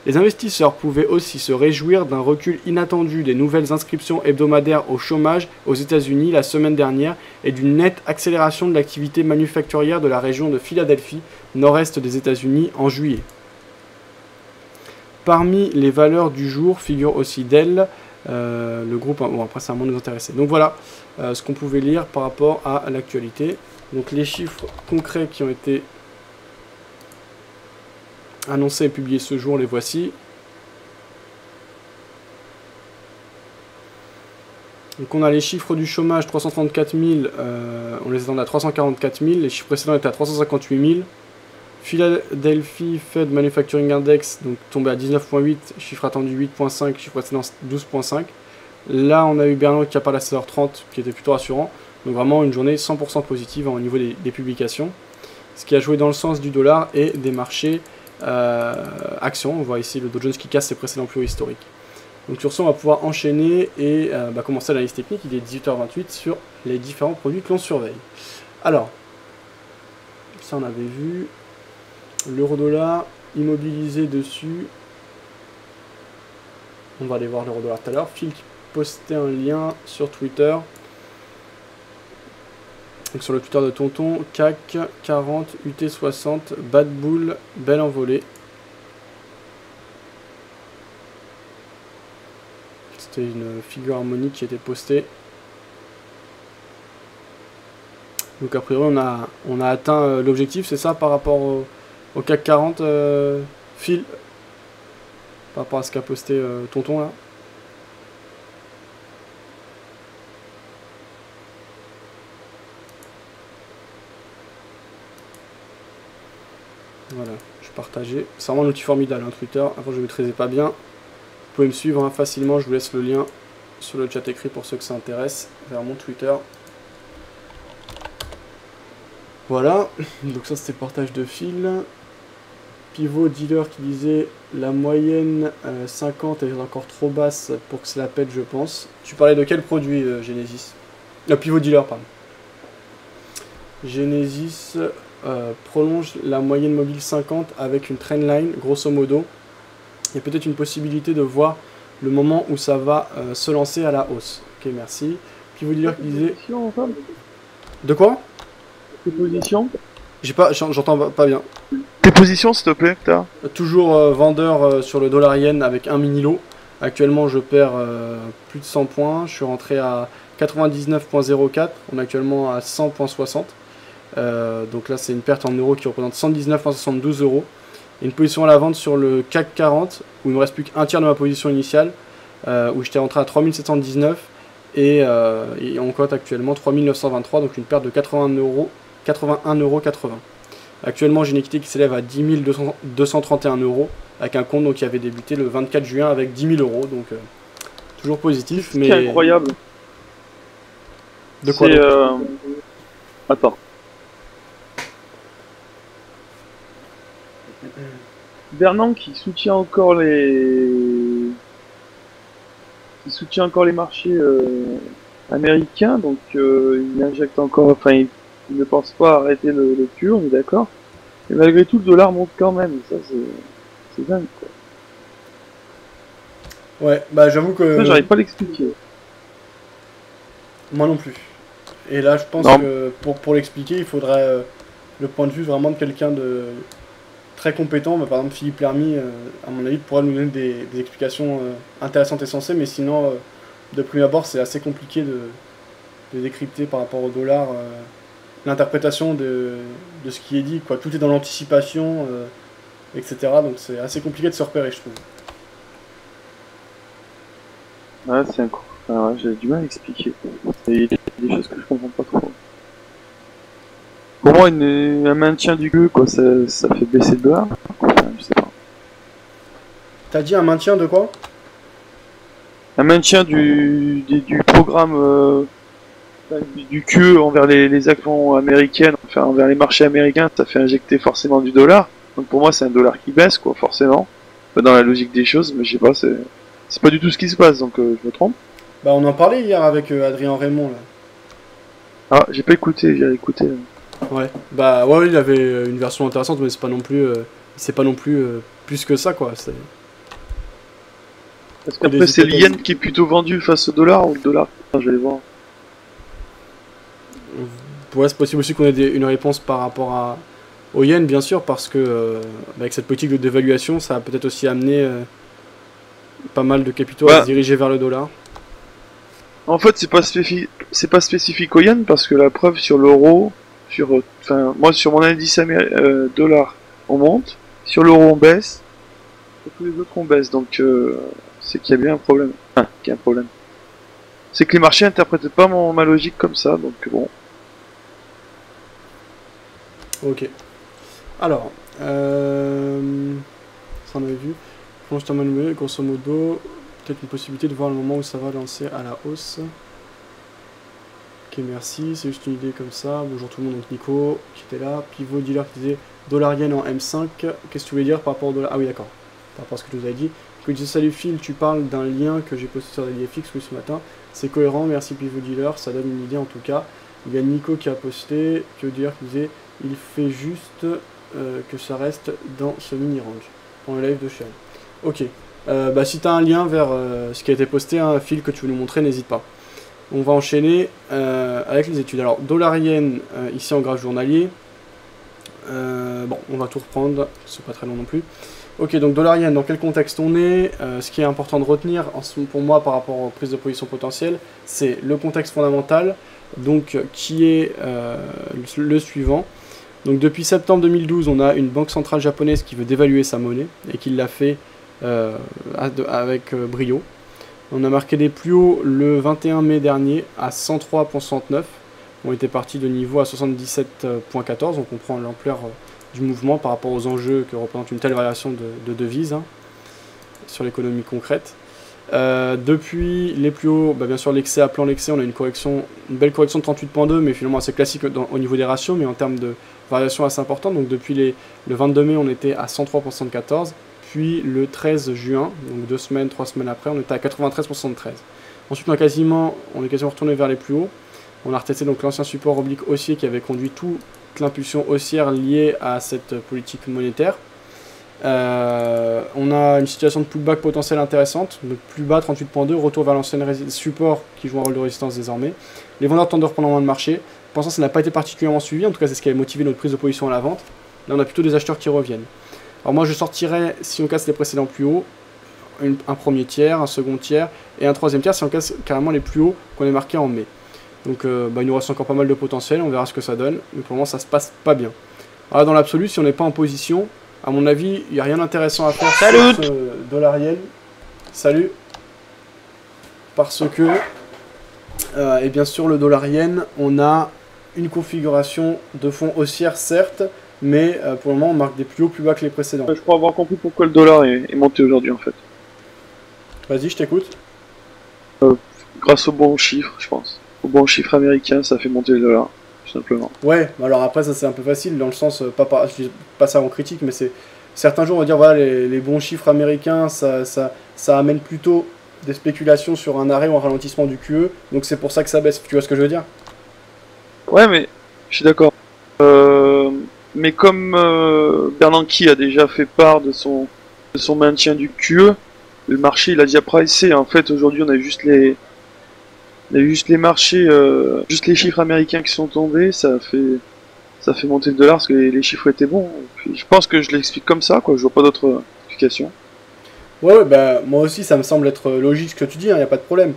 Les investisseurs pouvaient aussi se réjouir d'un recul inattendu des nouvelles inscriptions hebdomadaires au chômage aux États-Unis la semaine dernière et d'une nette accélération de l'activité manufacturière de la région de Philadelphie, nord-est des États-Unis, en juillet. Parmi les valeurs du jour figure aussi Dell, le groupe, bon après ça va moins nous intéresser. Donc voilà ce qu'on pouvait lire par rapport à l'actualité. Donc les chiffres concrets qui ont été annoncés et publiés ce jour, les voici. Donc on a les chiffres du chômage, 334 000, on les attendait à 344 000, les chiffres précédents étaient à 358 000. Philadelphie Fed Manufacturing Index, donc tombé à 19,8, chiffre attendu 8,5, chiffre précédent 12,5. Là on a eu Berlin qui a parlé à 16h30, qui était plutôt rassurant. Donc vraiment une journée 100% positive au niveau des publications. Ce qui a joué dans le sens du dollar et des marchés actions. On voit ici le Dow Jones qui casse ses précédents plus hauts historiques. Donc sur ce, on va pouvoir enchaîner et commencer l'analyse technique. Il est 18h28 sur les différents produits que l'on surveille. Alors, ça on avait vu. L'euro-dollar immobilisé dessus. On va aller voir l'euro-dollar tout à l'heure. Phil qui postait un lien sur Twitter. Donc sur le Twitter de Tonton, CAC 40, UT 60, Bad Bull, belle envolée. C'était une figure harmonique qui était postée. Donc a priori on a atteint l'objectif, c'est ça par rapport au CAC 40, Phil, par rapport à ce qu'a posté Tonton là. Voilà, je partageais. C'est vraiment un outil formidable, hein, Twitter. Avant, je ne maîtrisais pas bien. Vous pouvez me suivre hein, facilement. Je vous laisse le lien sur le chat écrit pour ceux que ça intéresse vers mon Twitter. Voilà, donc ça c'était le partage de fil. Pivot dealer qui disait la moyenne 50 est encore trop basse pour que cela pète, je pense. Tu parlais de quel produit, Genesis? Pivot dealer, pardon. Genesis prolonge la moyenne mobile 50 avec une trendline, grosso modo. Il y a peut-être une possibilité de voir le moment où ça va se lancer à la hausse. Ok, merci. Pivot dealer qui disait... De quoi? Tes positions? J'entends pas bien. Tes positions, s'il te plaît, t'as toujours vendeur sur le dollar yen avec un mini lot. Actuellement, je perds plus de 100 points. Je suis rentré à 99,04. On est actuellement à 100,60. Donc là, c'est une perte en euros qui représente 119,72 €. Et une position à la vente sur le CAC 40 où il me reste plus qu'un tiers de ma position initiale, où j'étais rentré à 3719 et on cote actuellement 3923, donc une perte de 81,80 €. Actuellement, j'ai une équité qui s'élève à 10 231 € avec un compte donc, qui avait débuté le 24 juin avec 10 000 €, donc toujours positif. Mais c'est incroyable. De quoi Attends. Bernard qui soutient encore les marchés américains, donc il injecte encore, enfin il ne pense pas arrêter le cul, on est d'accord. Et malgré tout le dollar monte quand même, et ça c'est dingue quoi. Ouais, bah j'avoue que... J'arrive pas à l'expliquer. Moi non plus. Et là je pense que pour l'expliquer il faudrait le point de vue vraiment de quelqu'un de très compétent. Par exemple Philippe Lermy, à mon avis, pourrait nous donner des explications intéressantes et sensées, mais sinon de prime abord c'est assez compliqué de décrypter par rapport au dollar l'interprétation de ce qui est dit, quoi. Tout est dans l'anticipation, etc. Donc c'est assez compliqué de se repérer, je trouve. Ouais, c'est un coup. Ah ouais, j'ai du mal à expliquer. Il y a des choses que je comprends pas trop. Pour moi, un maintien du gueux, quoi, ça fait baisser le dollar. Enfin, je sais pas. T'as dit un maintien de quoi? Un maintien du programme du QE envers les actions américaines, enfin envers les marchés américains, ça fait injecter forcément du dollar. Donc pour moi, c'est un dollar qui baisse, quoi, forcément. Dans la logique des choses, mais je sais pas, c'est pas du tout ce qui se passe, donc je me trompe. Bah on en parlait hier avec Adrien Raymond là. Ah, j'ai pas écouté, j'ai écouté. Ouais, bah ouais, il avait une version intéressante, mais c'est pas non plus plus que ça, quoi. Parce qu'après c'est le yen qui est plutôt vendu face au dollar ou le dollar? Enfin, je vais voir. Ouais, c'est possible aussi qu'on ait une réponse par rapport Au yen, bien sûr, parce que avec cette politique de dévaluation, ça a peut-être aussi amené pas mal de capitaux à se diriger vers le dollar. En fait, c'est pas spécifique au yen parce que la preuve sur l'euro, enfin, moi sur mon indice dollar, on monte, sur l'euro on baisse, et tous les autres on baisse. Donc c'est qu'il y a bien un problème. Enfin, qu'il y a un problème. C'est que les marchés interprètent pas ma logique comme ça, donc bon. Ok. Alors, ça on avait vu. Constamment nouvelle, grosso modo, peut-être une possibilité de voir le moment où ça va lancer à la hausse. Ok, merci, c'est juste une idée comme ça. Bonjour tout le monde, donc Nico qui était là. Pivot dealer qui disait dollar yen en M5. Qu'est-ce que tu voulais dire par rapport au dollar? Ah oui, d'accord. Par rapport à ce que je vous avais dit. Que disait salut Phil, tu parles d'un lien que j'ai posté sur DailyFX ce matin. C'est cohérent, merci Pivot dealer, ça donne une idée en tout cas. Il y a Nico qui a posté, que dealer qui disait il fait juste que ça reste dans ce mini range. Pour le live de Shell. Ok. Bah, si tu as un lien vers ce qui a été posté, un fil que tu veux nous montrer, n'hésite pas. On va enchaîner avec les études. Alors, dollar yen, ici en graphe journalier. Bon, on va tout reprendre, c'est pas très long non plus. Ok, donc dollar yen, dans quel contexte on est? Ce qui est important de retenir pour moi par rapport aux prises de position potentielles, c'est le contexte fondamental, donc qui est le suivant. Donc depuis septembre 2012, on a une banque centrale japonaise qui veut dévaluer sa monnaie et qui l'a fait avec brio. On a marqué des plus hauts le 21 mai dernier à 103,69. On était parti de niveau à 77,14. On comprend l'ampleur du mouvement par rapport aux enjeux que représente une telle variation de devises sur l'économie concrète. Depuis les plus hauts, bah bien sûr l'excès appelant l'excès, on a une belle correction de 38,2, mais finalement assez classique au niveau des ratios, mais en termes de variation assez importante. Donc depuis le 22 mai, on était à 103,74. Puis le 13 juin, donc 2 semaines, 3 semaines après, on était à 93,73. Ensuite, on est quasiment retourné vers les plus hauts. On a retesté donc l'ancien support oblique haussier qui avait conduit toute l'impulsion haussière liée à cette politique monétaire. On a une situation de pullback potentielle intéressante, donc plus bas 38,2, retour vers l'ancien support qui joue un rôle de résistance désormais. Les vendeurs tentent de reprendre en main de marché. Pour l'instant, ça n'a pas été particulièrement suivi, en tout cas c'est ce qui a motivé notre prise de position à la vente. Là, on a plutôt des acheteurs qui reviennent. Alors moi je sortirais, si on casse les précédents plus hauts, un premier tiers, un second tiers et un troisième tiers si on casse carrément les plus hauts qu'on ait marqués en mai. Donc il nous reste encore pas mal de potentiel, on verra ce que ça donne, mais pour le moment ça se passe pas bien. Alors dans l'absolu, si on n'est pas en position, à mon avis, il n'y a rien d'intéressant à faire sur ce dollar yen. Salut. Parce que, et bien sûr le dollar yen, on a une configuration de fond haussière certes, mais pour le moment on marque des plus hauts plus bas que les précédents. Je crois avoir compris pourquoi le dollar est monté aujourd'hui en fait. Vas-y, je t'écoute. Grâce aux bons chiffres, je pense. Aux bons chiffres américains, ça fait monter le dollar, tout simplement. Ouais, alors après ça c'est un peu facile, dans le sens, je dis pas ça en critique, mais c'est certains jours on va dire voilà les bons chiffres américains, ça amène plutôt des spéculations sur un arrêt ou un ralentissement du QE, donc c'est pour ça que ça baisse, tu vois ce que je veux dire? Ouais, mais je suis d'accord. Mais comme Bernanke a déjà fait part de son maintien du QE, le marché il a déjà pricé. En fait, aujourd'hui, on a juste les marchés, juste les chiffres américains qui sont tombés, ça fait monter le dollar parce que les chiffres étaient bons. Puis, je pense que je l'explique comme ça, quoi. Je vois pas d'autre explication. Ouais, bah moi aussi ça me semble être logique ce que tu dis, y a pas de problème.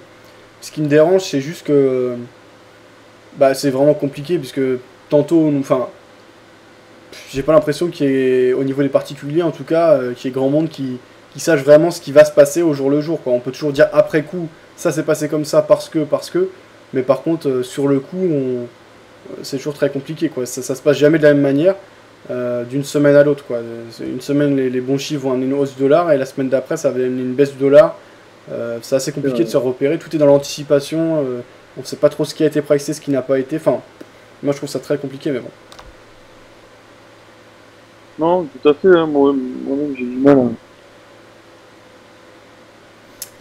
Ce qui me dérange, c'est juste que bah c'est vraiment compliqué puisque tantôt, enfin, j'ai pas l'impression qu'il y ait, au niveau des particuliers en tout cas, qu'il y ait grand monde qui sache vraiment ce qui va se passer au jour le jour, quoi. On peut toujours dire après coup, ça s'est passé comme ça parce que, mais par contre, sur le coup, c'est toujours très compliqué, quoi. Ça se passe jamais de la même manière, d'une semaine à l'autre, quoi. Une semaine, les bons chiffres vont amener une hausse du dollar, et la semaine d'après, ça va amener une baisse du dollar. C'est assez compliqué de se repérer, tout est dans l'anticipation, on sait pas trop ce qui a été pricé, ce qui n'a pas été, enfin, moi je trouve ça très compliqué, mais bon. Non, tout à fait, hein. Moi-même j'ai du mal à...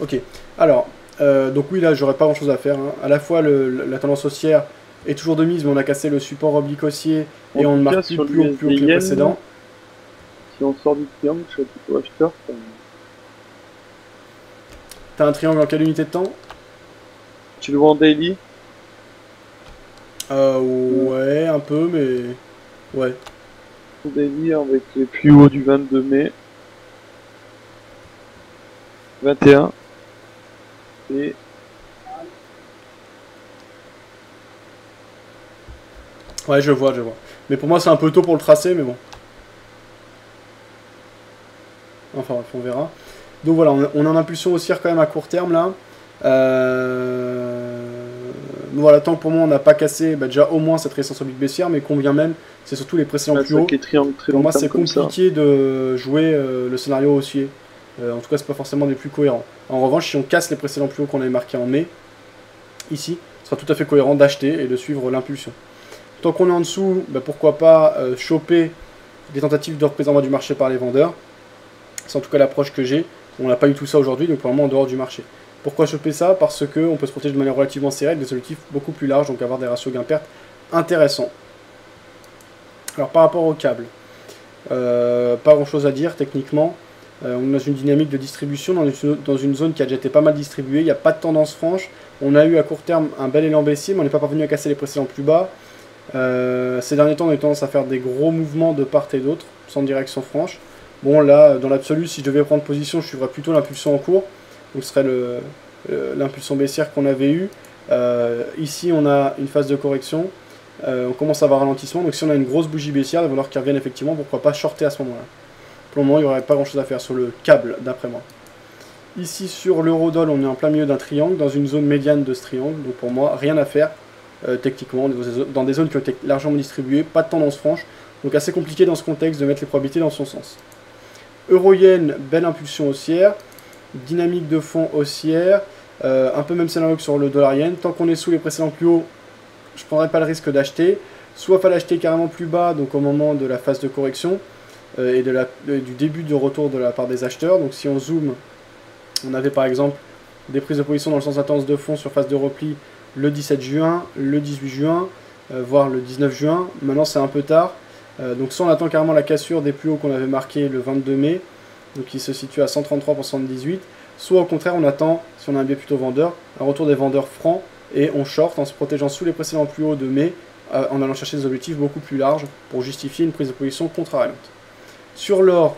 Ok, alors, donc oui, là, j'aurais pas grand chose à faire, hein. À la fois, la tendance haussière est toujours de mise, mais on a cassé le support oblique haussier et on ne marque plus haut que les précédents. Si on sort du triangle, je serais plutôt acheteur. T'as un triangle en quelle unité de temps? Tu le vois en daily? Ouais, un peu, mais... Ouais. délire avec les plus hauts du 22 mai. 21. Et Ouais, je vois, je vois. Mais pour moi, c'est un peu tôt pour le tracer, mais bon. Enfin, bref, on verra. Donc voilà, on est en impulsion haussière quand même à court terme, là. Donc voilà, tant que pour moi, on n'a pas cassé déjà au moins cette résistance oblique baissière, mais combien même, c'est surtout les précédents plus hauts. triangle très Pour moi, long c'est comme ça. compliqué de jouer le scénario haussier. En tout cas, c'est pas forcément des plus cohérents. En revanche, si on casse les précédents plus hauts qu'on avait marqués en mai, ici, ce sera tout à fait cohérent d'acheter et de suivre l'impulsion. Tant qu'on est en dessous, pourquoi pas choper des tentatives de reprise du marché par les vendeurs. C'est en tout cas l'approche que j'ai. On n'a pas eu tout ça aujourd'hui, donc pour le moment en dehors du marché. Pourquoi choper ça? Parce qu'on peut se protéger de manière relativement serrée avec des objectifs beaucoup plus larges, donc avoir des ratios gain-perte intéressants. Alors par rapport au câble, pas grand chose à dire techniquement. On est dans une dynamique de distribution, dans une zone qui a déjà été pas mal distribuée, il n'y a pas de tendance franche. On a eu à court terme un bel élan baissier, mais on n'est pas parvenu à casser les précédents plus bas. Ces derniers temps, on a eu tendance à faire des gros mouvements de part et d'autre, sans direction franche. Bon, là, dans l'absolu, si je devais prendre position, je suivrais plutôt l'impulsion en cours. Donc, ce serait l'impulsion baissière qu'on avait eue. Ici, on a une phase de correction. On commence à avoir un ralentissement. Donc, si on a une grosse bougie baissière, il va falloir qu'il revienne effectivement. Pourquoi pas shorter à ce moment-là? Pour le moment, il n'y aurait pas grand-chose à faire sur le câble, d'après moi. Ici, sur l'eurodoll, on est en plein milieu d'un triangle, dans une zone médiane de ce triangle. Donc, pour moi, rien à faire. Techniquement, dans des zones qui ont été largement distribuées, pas de tendance franche, donc assez compliqué dans ce contexte de mettre les probabilités dans son sens. Euro-yen, belle impulsion haussière, dynamique de fond haussière, un peu même scénario que sur le dollar-yen. Tant qu'on est sous les précédents plus hauts, je ne prendrai pas le risque d'acheter. Soit il fallait acheter carrément plus bas, donc au moment de la phase de correction et du début de retour de la part des acheteurs. Donc si on zoome, on avait par exemple des prises de position dans le sens de tendance de fond sur phase de repli le 17 juin, le 18 juin, voire le 19 juin. Maintenant, c'est un peu tard. Donc, soit on attend carrément la cassure des plus hauts qu'on avait marqué le 22 mai, donc qui se situe à 133 pour 78. Soit au contraire, on attend, si on a un biais plutôt vendeur, un retour des vendeurs francs et on short en se protégeant sous les précédents plus hauts de mai, en allant chercher des objectifs beaucoup plus larges pour justifier une prise de position contrariante. Sur l'or,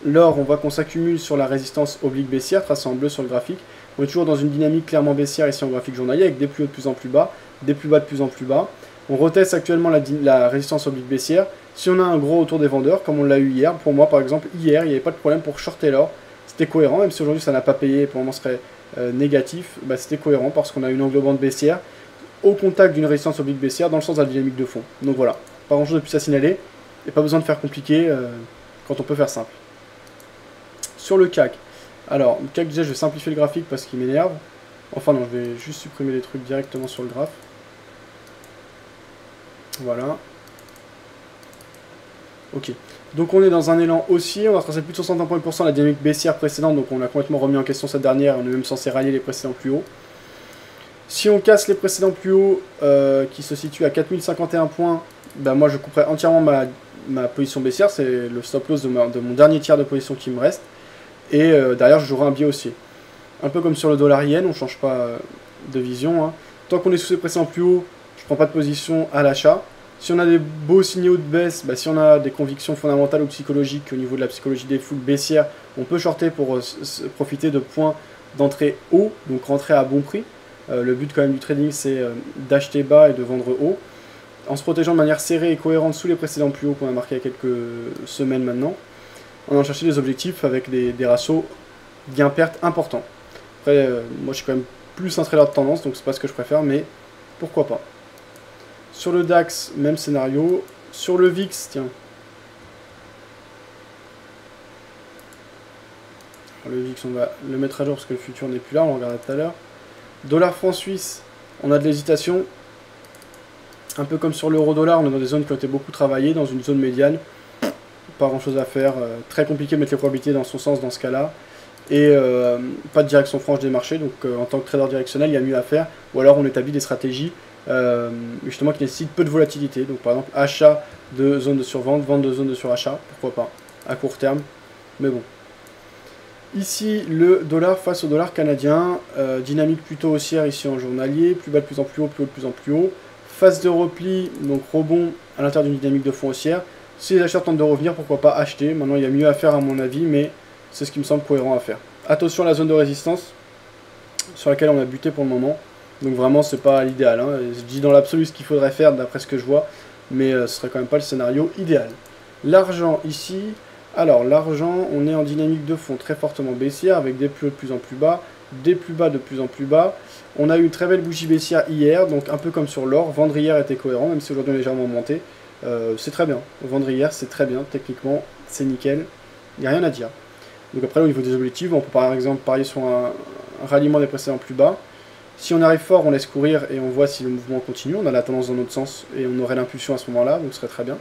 on voit qu'on s'accumule sur la résistance oblique baissière, tracée en bleu sur le graphique. On est toujours dans une dynamique clairement baissière ici en graphique journalier, avec des plus hauts de plus en plus bas, des plus bas de plus en plus bas. On reteste actuellement la résistance oblique baissière. Si on a un gros retour des vendeurs, comme on l'a eu hier, pour moi par exemple, hier, il n'y avait pas de problème pour shorter l'or. C'était cohérent, même si aujourd'hui ça n'a pas payé, pour le moment ce serait négatif, c'était cohérent parce qu'on a une englobante baissière au contact d'une résistance oblique baissière dans le sens de la dynamique de fond. Donc voilà, pas grand chose de plus à signaler, et pas besoin de faire compliqué quand on peut faire simple. Sur le CAC, alors le CAC déjà je vais simplifier le graphique parce qu'il m'énerve. Enfin non, je vais juste supprimer les trucs directement sur le graphe. Voilà. Ok. Donc on est dans un élan haussier, on a tracé plus de 61 points % la dynamique baissière précédente, donc on a complètement remis en question cette dernière, on est même censé rallier les précédents plus hauts. Si on casse les précédents plus hauts, qui se situent à 4051 points, moi je couperai entièrement ma position baissière, c'est le stop loss de mon dernier tiers de position qui me reste, et derrière je jouerai un biais haussier. Un peu comme sur le dollar yen, on ne change pas de vision, hein. Tant qu'on est sous ces précédents plus hauts, je ne prends pas de position à l'achat. Si on a des beaux signaux de baisse, si on a des convictions fondamentales ou psychologiques au niveau de la psychologie des foules baissières, on peut shorter pour profiter de points d'entrée haut, donc rentrer à bon prix. Le but quand même du trading, c'est d'acheter bas et de vendre haut, en se protégeant de manière serrée et cohérente sous les précédents plus hauts qu'on a marqué il y a quelques semaines maintenant, en allant chercher des objectifs avec des ratios gain-perte importants. Après, moi je suis quand même plus un trader de tendance, donc c'est pas ce que je préfère, mais pourquoi pas. Sur le DAX, même scénario. Sur le VIX, tiens. Alors, le VIX, on va le mettre à jour parce que le futur n'est plus là, on le regardera tout à l'heure. Dollar franc suisse, on a de l'hésitation. Un peu comme sur l'euro-dollar, on est dans des zones qui ont été beaucoup travaillées, dans une zone médiane. Pas grand chose à faire, très compliqué de mettre les probabilités dans son sens dans ce cas-là. Et pas de direction franche des marchés, donc en tant que trader directionnel, il y a mieux à faire. Ou alors on établit des stratégies justement qui nécessitent peu de volatilité. Donc par exemple, achat de zone de survente, vente de zone de surachat, pourquoi pas, à court terme. Mais bon. Ici, le dollar face au dollar canadien, dynamique plutôt haussière ici en journalier, plus bas de plus en plus haut, plus haut de plus en plus haut. Phase de repli, donc rebond à l'intérieur d'une dynamique de fond haussière. Si les acheteurs tentent de revenir, pourquoi pas acheter. Maintenant, il y a mieux à faire à mon avis, mais c'est ce qui me semble cohérent à faire. Attention à la zone de résistance sur laquelle on a buté pour le moment. Donc vraiment, c'est pas l'idéal. Hein. Je dis dans l'absolu ce qu'il faudrait faire d'après ce que je vois, mais ce serait quand même pas le scénario idéal. L'argent ici. Alors, l'argent, on est en dynamique de fond très fortement baissière, avec des plus hauts de plus en plus bas, des plus bas de plus en plus bas. On a eu une très belle bougie baissière hier, donc un peu comme sur l'or. Vendre hier était cohérent, même si aujourd'hui on est légèrement monté. C'est très bien. Vendre hier, c'est très bien. Techniquement, c'est nickel. Il n'y a rien à dire. Donc après, au niveau des objectifs, on peut par exemple parier sur un ralliement des précédents plus bas. Si on arrive fort, on laisse courir et on voit si le mouvement continue. On a la tendance dans l'autre sens et on aurait l'impulsion à ce moment-là, donc ce serait très bien.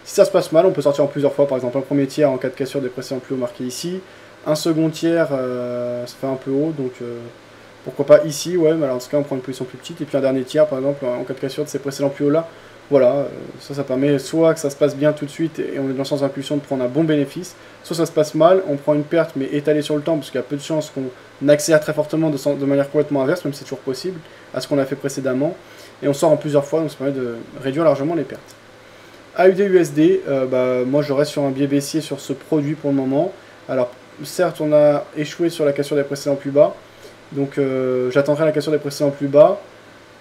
Si ça se passe mal, on peut sortir en plusieurs fois. Par exemple, un premier tiers en cas de cassure des précédents plus hauts marqués ici. Un second tiers, ça fait un peu haut, donc pourquoi pas ici, ouais, mais alors dans ce cas, on prend une position plus petite. Et puis un dernier tiers, par exemple, en cas de cassure de ces précédents plus hauts là. Voilà, ça permet soit que ça se passe bien tout de suite et on est dans le sens d'impulsion de prendre un bon bénéfice, soit ça se passe mal, on prend une perte mais étalée sur le temps, parce qu'il y a peu de chances qu'on accélère très fortement de manière complètement inverse, même si c'est toujours possible, à ce qu'on a fait précédemment, et on sort en plusieurs fois, donc ça permet de réduire largement les pertes. AUD-USD, moi je reste sur un biais baissier sur ce produit pour le moment. Alors certes on a échoué sur la cassure des précédents plus bas, donc j'attendrai la cassure des précédents plus bas.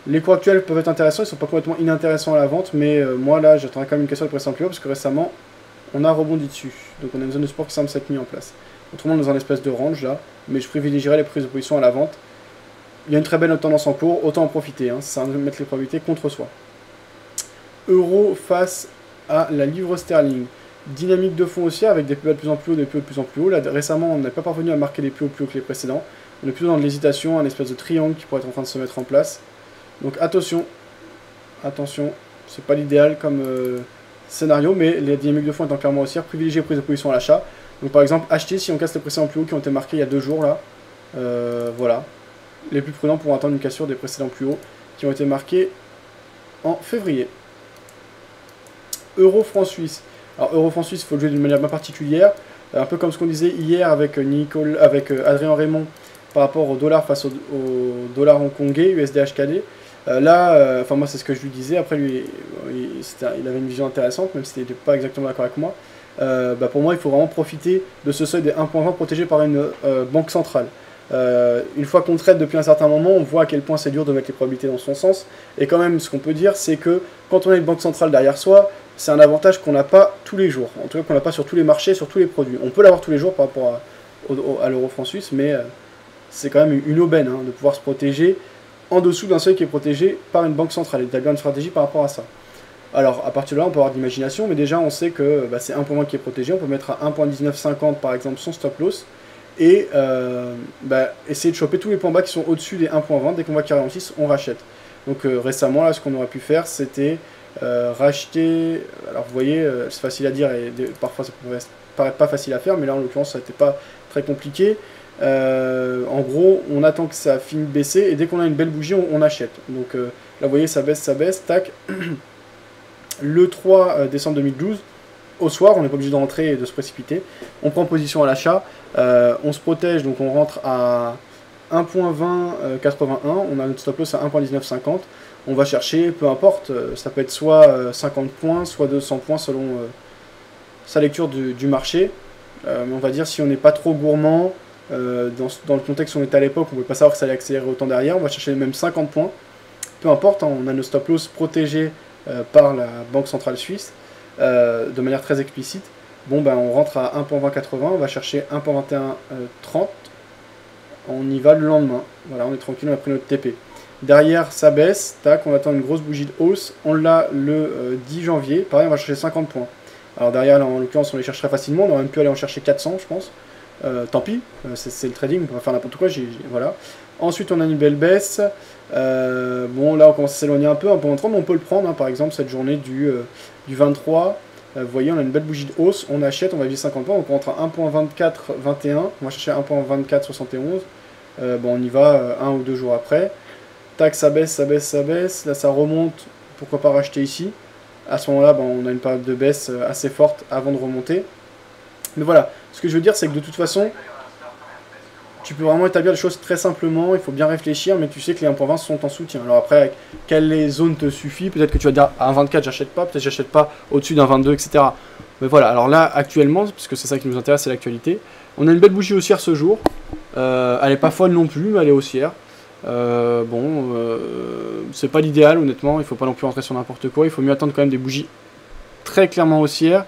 Les cours actuels peuvent être intéressants, ils ne sont pas complètement inintéressants à la vente, mais moi là j'attendrai quand même une cassure des précédents plus bas, parce que récemment on a rebondi dessus. Donc on a une zone de support qui semble s'être mise en place. Autrement dans un espèce de range là, mais je privilégierai les prises de position à la vente. Il y a une très belle tendance en cours, autant en profiter, hein, ça sert à mettre les probabilités contre soi. Euro face à la livre sterling. Dynamique de fond haussière avec des plus bas de plus en plus haut, des plus hauts de plus en plus haut. Là, récemment, on n'a pas parvenu à marquer les plus hauts que les précédents. On est plutôt dans de l'hésitation, un espèce de triangle qui pourrait être en train de se mettre en place. Donc attention, attention, c'est pas l'idéal comme scénario, mais les dynamiques de fond étant clairement haussières, privilégier prise de position à l'achat. Donc par exemple, acheter si on casse les précédents plus hauts qui ont été marqués il y a 2 jours là. Voilà. Les plus prudents pourront attendre une cassure des précédents plus hauts qui ont été marqués en février. Euro-franc suisse. Alors euro-franc suisse, il faut le jouer d'une manière bien particulière. Un peu comme ce qu'on disait hier avec Adrien Raymond par rapport au dollar face au dollar hongkongais, USD-HKD. Enfin moi c'est ce que je lui disais, après lui, il avait une vision intéressante, même s'il n'était pas exactement d'accord avec moi. Pour moi il faut vraiment profiter de ce seuil des 1.20 protégé par une banque centrale. Une fois qu'on traite depuis un certain moment, on voit à quel point c'est dur de mettre les probabilités dans son sens. Et quand même, ce qu'on peut dire, c'est que quand on a une banque centrale derrière soi, c'est un avantage qu'on n'a pas tous les jours. En tout cas, qu'on n'a pas sur tous les marchés, sur tous les produits. On peut l'avoir tous les jours par rapport à l'euro-franc suisse, mais c'est quand même une aubaine hein, de pouvoir se protéger en dessous d'un seuil qui est protégé par une banque centrale. Et d'établir une stratégie par rapport à ça. Alors, à partir de là, on peut avoir de l'imagination, mais déjà, on sait que c'est 1.20 qui est protégé. On peut mettre à 1.1950 par exemple son stop loss. Et essayer de choper tous les points bas qui sont au-dessus des 1.20. Dès qu'on voit qu'ils ralentissent, on rachète. Donc récemment, là, ce qu'on aurait pu faire, c'était racheter. Alors vous voyez, c'est facile à dire et parfois ça pourrait paraître pas facile à faire, mais là en l'occurrence, ça n'était pas très compliqué. En gros, on attend que ça finisse de baisser et dès qu'on a une belle bougie, on achète. Donc là, vous voyez, ça baisse, tac. Le 3 décembre 2012. Au soir, on n'est pas obligé de rentrer et de se précipiter. On prend position à l'achat, on se protège, donc on rentre à 1.2081, on a notre stop loss à 1.1950. On va chercher, peu importe, ça peut être soit 50 points, soit 200 points selon sa lecture du marché. Mais on va dire si on n'est pas trop gourmand, dans le contexte où on était à l'époque, on ne pouvait pas savoir que ça allait accélérer autant derrière, on va chercher même 50 points. Peu importe, hein, on a nos stop loss protégés par la Banque Centrale Suisse. De manière très explicite. Bon on rentre à 1.2080, on va chercher 1.2130, on y va le lendemain, voilà, on est tranquille, on a pris notre TP. Derrière ça baisse, tac, on attend une grosse bougie de hausse, on l'a le 10 janvier, pareil on va chercher 50 points. Alors derrière là, en l'occurrence on les cherche très facilement, on aurait même pu aller en chercher 400 je pense, tant pis, c'est le trading, on peut faire n'importe quoi, voilà. Ensuite on a une belle baisse, bon là on commence à s'éloigner un peu, mais on peut le prendre, hein, par exemple cette journée du 23, vous voyez on a une belle bougie de hausse, on achète, on va viser 50 points, donc on rentre à 1.2421, on va chercher 1.2471, on y va 1 ou 2 jours après, tac ça baisse, là ça remonte, pourquoi pas racheter ici, à ce moment là on a une période de baisse assez forte avant de remonter, mais voilà, ce que je veux dire c'est que de toute façon, tu peux vraiment établir les choses très simplement, il faut bien réfléchir, mais tu sais que les 1.20 sont en soutien. Alors après, quelle zone te suffit? Peut-être que tu vas dire à un 24 j'achète pas, peut-être j'achète pas au-dessus d'un 22, etc. Mais voilà, alors là actuellement, puisque c'est ça qui nous intéresse, c'est l'actualité, on a une belle bougie haussière ce jour. Elle n'est pas folle non plus, mais elle est haussière. C'est pas l'idéal honnêtement, il faut pas non plus rentrer sur n'importe quoi, il faut mieux attendre quand même des bougies très clairement haussières.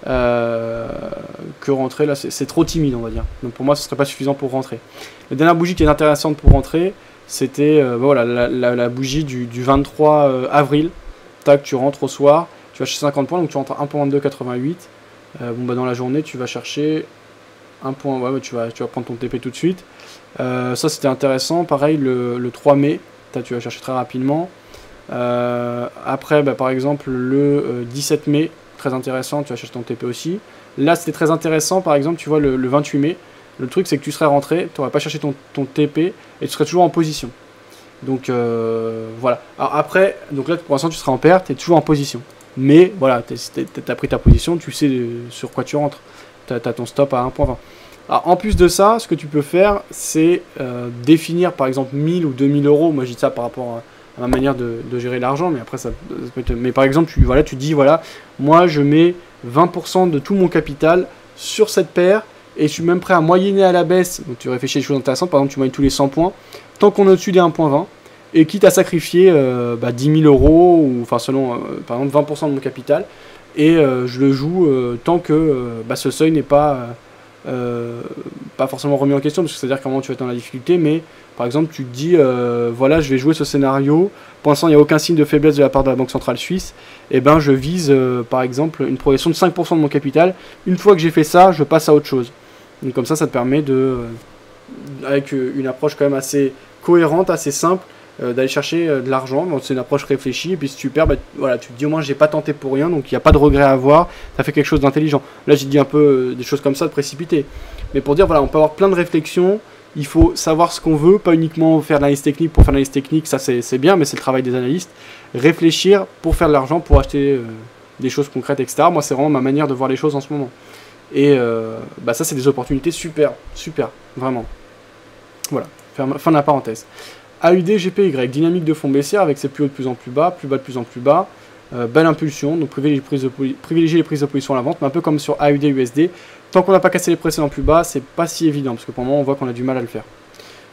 Que rentrer là c'est trop timide on va dire, donc pour moi ce serait pas suffisant pour rentrer. La dernière bougie qui est intéressante pour rentrer c'était voilà, la bougie du 23 avril. Tac, tu rentres au soir, tu vas chercher 50 points, donc tu rentres à 1.2288. Dans la journée tu vas chercher un point, ouais, tu vas prendre ton TP tout de suite. Ça c'était intéressant, pareil le 3 mai, tu vas chercher très rapidement. Après par exemple le 17 mai, très intéressant, tu vas chercher ton TP aussi. Là c'était très intéressant, par exemple tu vois le 28 mai, le truc c'est que tu serais rentré, tu n'aurais pas cherché ton TP et tu serais toujours en position. Donc voilà. Alors après, donc là pour l'instant tu seras en perte, tu es toujours en position. Mais voilà, tu as pris ta position, tu sais sur quoi tu rentres. Tu as ton stop à 1.20. Alors en plus de ça, ce que tu peux faire, c'est définir par exemple 1000 ou 2000 euros. Moi je dis ça par rapport à ma manière de gérer l'argent, mais après ça peut être... Mais par exemple, tu dis voilà, moi je mets 20% de tout mon capital sur cette paire et je suis même prêt à moyenner à la baisse. Donc tu réfléchis à des choses intéressantes, par exemple tu moyennes tous les 100 points, tant qu'on est au-dessus des 1.20, et quitte à sacrifier 10 000 euros, ou enfin selon par exemple 20% de mon capital, et je le joue tant que ce seuil n'est pas forcément remis en question, parce que c'est-à-dire qu'à un moment tu vas être dans la difficulté, mais par exemple tu te dis voilà, je vais jouer ce scénario, pour l'instant il n'y a aucun signe de faiblesse de la part de la Banque Centrale Suisse, et ben je vise par exemple une progression de 5% de mon capital. Une fois que j'ai fait ça, je passe à autre chose. Donc comme ça te permet de, avec une approche quand même assez cohérente, assez simple, d'aller chercher de l'argent. Donc c'est une approche réfléchie, et puis si tu perds, voilà, tu te dis au moins j'ai pas tenté pour rien, donc il n'y a pas de regret à avoir, tu as fait quelque chose d'intelligent. Là j'ai dit un peu des choses comme ça, de précipité. Mais pour dire voilà, on peut avoir plein de réflexions, il faut savoir ce qu'on veut, pas uniquement faire de l'analyse technique pour faire de l'analyse technique, ça c'est bien, mais c'est le travail des analystes. Réfléchir pour faire de l'argent, pour acheter des choses concrètes, etc. Moi c'est vraiment ma manière de voir les choses en ce moment. Et ça c'est des opportunités super, vraiment. Voilà, fin de la parenthèse. AUD, GPY, dynamique de fond baissière avec ses plus hauts de plus en plus bas, plus bas de plus en plus bas, belle impulsion, donc privilégier les prises de position à la vente, mais un peu comme sur AUD, USD, tant qu'on n'a pas cassé les précédents plus bas, c'est pas si évident, parce que pour le moment on voit qu'on a du mal à le faire.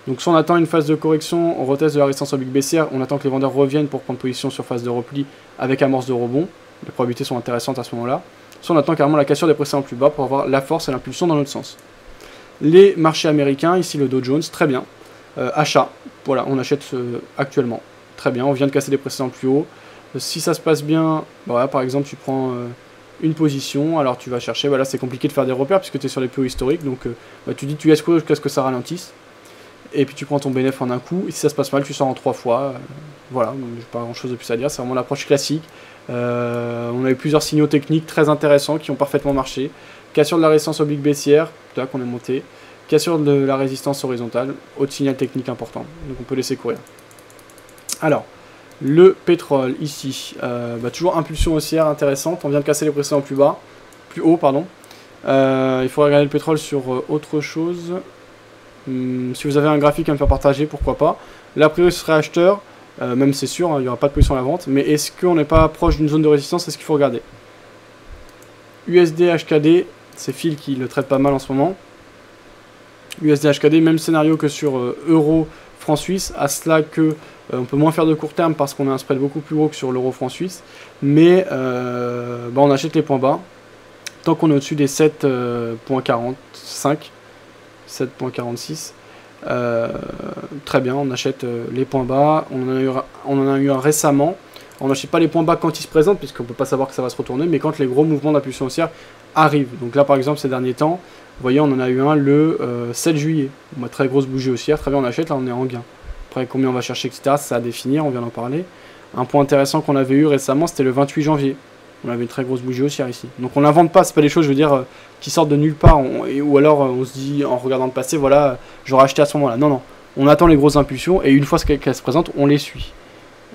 Donc soit on attend une phase de correction, on reteste de la résistance oblique baissière, on attend que les vendeurs reviennent pour prendre position sur phase de repli avec amorce de rebond, les probabilités sont intéressantes à ce moment-là, soit on attend carrément la cassure des précédents plus bas pour avoir la force et l'impulsion dans l'autre sens. Les marchés américains, ici le Dow Jones, très bien. Achat, voilà, on achète actuellement. Très bien, on vient de casser les précédents plus hauts. Si ça se passe bien, voilà, par exemple, tu prends une position, alors tu vas chercher, voilà, c'est compliqué de faire des repères puisque tu es sur les plus hauts historiques, donc tu dis tu laisses quoi jusqu'à ce que ça ralentisse, et puis tu prends ton bénéfice en un coup, et si ça se passe mal, tu sors en 3 fois. Voilà, j'ai pas grand chose de plus à dire, c'est vraiment l'approche classique. On a eu plusieurs signaux techniques très intéressants qui ont parfaitement marché. Cassure de la résistance oblique baissière, là qu'on est monté. Cassure de la résistance horizontale, autre signal technique important, donc on peut laisser courir. Alors, le pétrole ici, toujours impulsion haussière intéressante, on vient de casser les précédents plus haut, pardon. Il faut regarder le pétrole sur autre chose. Si vous avez un graphique à me faire partager, pourquoi pas. Là, a priori, ce serait acheteur, même c'est sûr, il n'y aura pas de position à la vente, mais est-ce qu'on n'est pas proche d'une zone de résistance? C'est ce qu'il faut regarder. USD, HKD, c'est Phil qui le traite pas mal en ce moment. USD HKD, même scénario que sur euro franc suisse, à cela que on peut moins faire de court terme parce qu'on a un spread beaucoup plus haut que sur l'euro franc suisse, mais on achète les points bas tant qu'on est au-dessus des 7.45, 7.46. Très bien, on achète les points bas, on en a eu un récemment. On n'achète pas les points bas quand ils se présentent puisqu'on ne peut pas savoir que ça va se retourner, mais quand les gros mouvements d'impulsion haussière arrivent. Donc là par exemple ces derniers temps, vous voyez, on en a eu un le 7 juillet. Très grosse bougie haussière, très bien, on achète, là on est en gain. Après combien on va chercher, etc., c'est à définir, on vient d'en parler. Un point intéressant qu'on avait eu récemment, c'était le 28 janvier. On avait une très grosse bougie haussière ici. Donc on n'invente pas, c'est pas des choses, je veux dire, qui sortent de nulle part, ou alors on se dit en regardant le passé, voilà, j'aurais acheté à ce moment-là. Non, non, on attend les grosses impulsions, et une fois qu'elles se présentent, on les suit.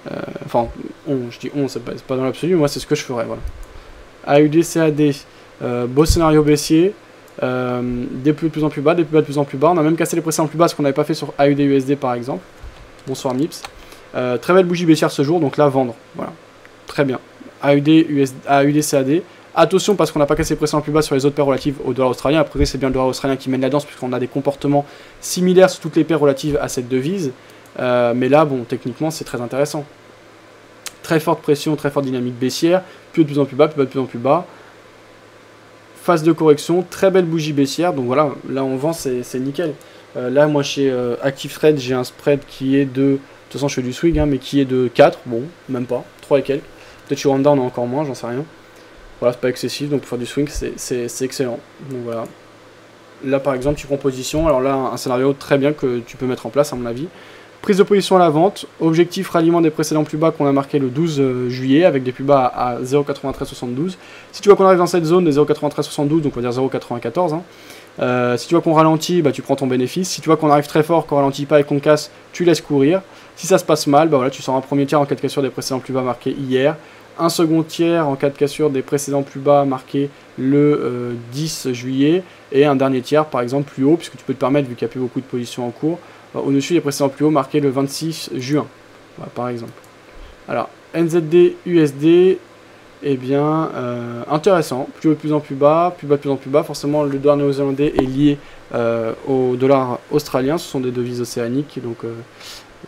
Je dis on, c'est pas dans l'absolu, moi c'est ce que je ferais, voilà. AUD, CAD, beau scénario baissier, des de plus en plus bas, des plus bas de plus en plus bas. On a même cassé les précédents plus bas, ce qu'on n'avait pas fait sur AUD USD par exemple. Bonsoir Mips. Très belle bougie baissière ce jour, donc là vendre. Voilà, très bien. AUD CAD. Attention parce qu'on n'a pas cassé les précédents plus bas sur les autres paires relatives au dollar australien. Après c'est bien le dollar australien qui mène la danse puisqu'on a des comportements similaires sur toutes les paires relatives à cette devise. Mais là, bon, techniquement c'est très intéressant. Très forte pression, très forte dynamique baissière, plus de plus en plus bas, plus bas de plus en plus bas. Phase de correction, très belle bougie baissière, donc voilà, là on vend, c'est nickel. Là, moi chez Active Trade, j'ai un spread qui est de... De toute façon, je fais du swing, hein, mais qui est de 4, bon, même pas, 3 et quelques. Peut-être chez Wanda, on a encore moins, j'en sais rien. Voilà, c'est pas excessif, donc pour faire du swing, c'est excellent. Donc voilà. Là, par exemple, tu prends position, alors là, un scénario très bien que tu peux mettre en place, à mon avis. Prise de position à la vente, objectif ralliement des précédents plus bas qu'on a marqué le 12 juillet avec des plus bas à 0,9372. Si tu vois qu'on arrive dans cette zone des 0,9372, donc on va dire 0,94, hein, si tu vois qu'on ralentit, bah, tu prends ton bénéfice. Si tu vois qu'on arrive très fort, qu'on ralentit pas et qu'on casse, tu laisses courir. Si ça se passe mal, bah, voilà, tu sors un premier tiers en cas de cassure des précédents plus bas marqués hier, un second tiers en cas de cassure des précédents plus bas marqués le 10 juillet et un dernier tiers par exemple plus haut, puisque tu peux te permettre, vu qu'il n'y a plus beaucoup de positions en cours, au-dessus des précédents plus hauts marqués le 26 juin, voilà, par exemple. Alors, NZD, USD, eh bien, intéressant, plus haut de plus en plus bas, plus bas de plus en plus bas. Forcément, le dollar néo-zélandais est lié au dollar australien, ce sont des devises océaniques, donc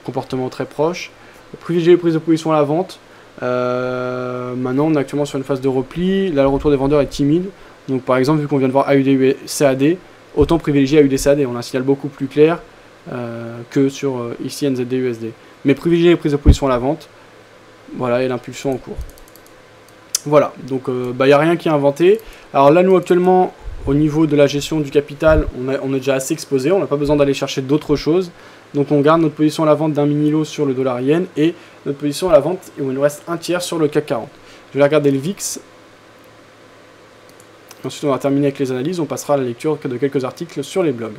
comportement très proche. Privilégier les prises de position à la vente. Maintenant, on est actuellement sur une phase de repli, là le retour des vendeurs est timide, donc par exemple, vu qu'on vient de voir AUD CAD, autant privilégier AUD CAD, on a un signal beaucoup plus clair que sur ici NZD USD. Mais privilégier les prises de position à la vente, voilà, et l'impulsion en cours. Voilà, donc il n'y a rien qui est inventé. Alors là, nous actuellement, au niveau de la gestion du capital, on est déjà assez exposé, on n'a pas besoin d'aller chercher d'autres choses. Donc on garde notre position à la vente d'un mini-lot sur le dollar yen et notre position à la vente où il nous reste un tiers sur le CAC 40. Je vais regarder le VIX. Ensuite on va terminer avec les analyses, on passera à la lecture de quelques articles sur les blogs.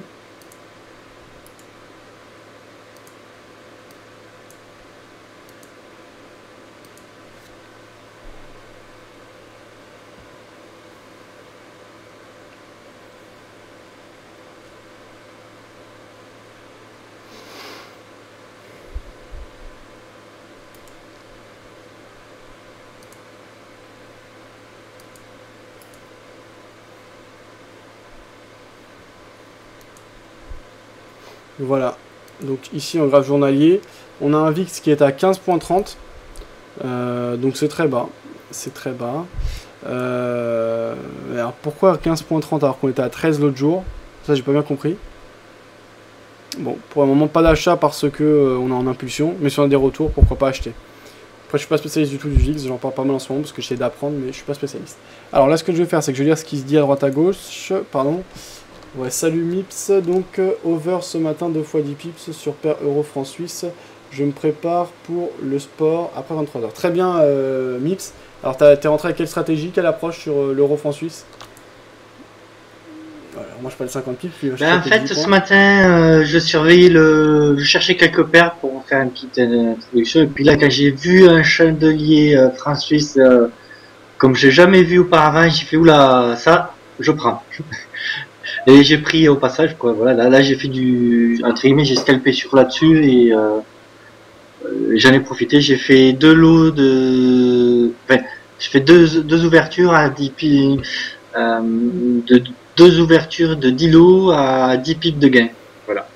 Voilà, donc ici en graphe journalier, on a un VIX qui est à 15,30, donc c'est très bas, c'est très bas. Alors pourquoi 15,30 alors qu'on était à 13 l'autre jour? Ça j'ai pas bien compris. Bon, pour le moment pas d'achat parce que on est en impulsion, mais si on a des retours, pourquoi pas acheter. Après je suis pas spécialiste du tout du VIX, j'en parle pas mal en ce moment parce que j'essaie d'apprendre, mais je suis pas spécialiste. Alors là ce que je vais faire, c'est que je vais lire ce qui se dit à droite à gauche, pardon. Ouais, salut Mips, donc over ce matin 2 fois 10 pips sur paire euro franc suisse. Je me prépare pour le sport après 23h. Très bien Mips. Alors t'es rentré avec quelle stratégie, quelle approche sur l'euro franc suisse? Voilà, moi je parle 50 pips. Puis, en fait ce matin je surveillais je cherchais quelques paires pour faire une petite introduction. Et puis là quand j'ai vu un chandelier franc suisse comme j'ai jamais vu auparavant, j'ai fait oula, ça je prends. Et j'ai pris au passage, quoi. Voilà, là j'ai fait entre guillemets, j'ai scalpé sur là-dessus et j'en ai profité. J'ai fait deux lots enfin, j'ai fait deux ouvertures à 10 pips, deux ouvertures de 10 lots à 10 pips de gain. Voilà.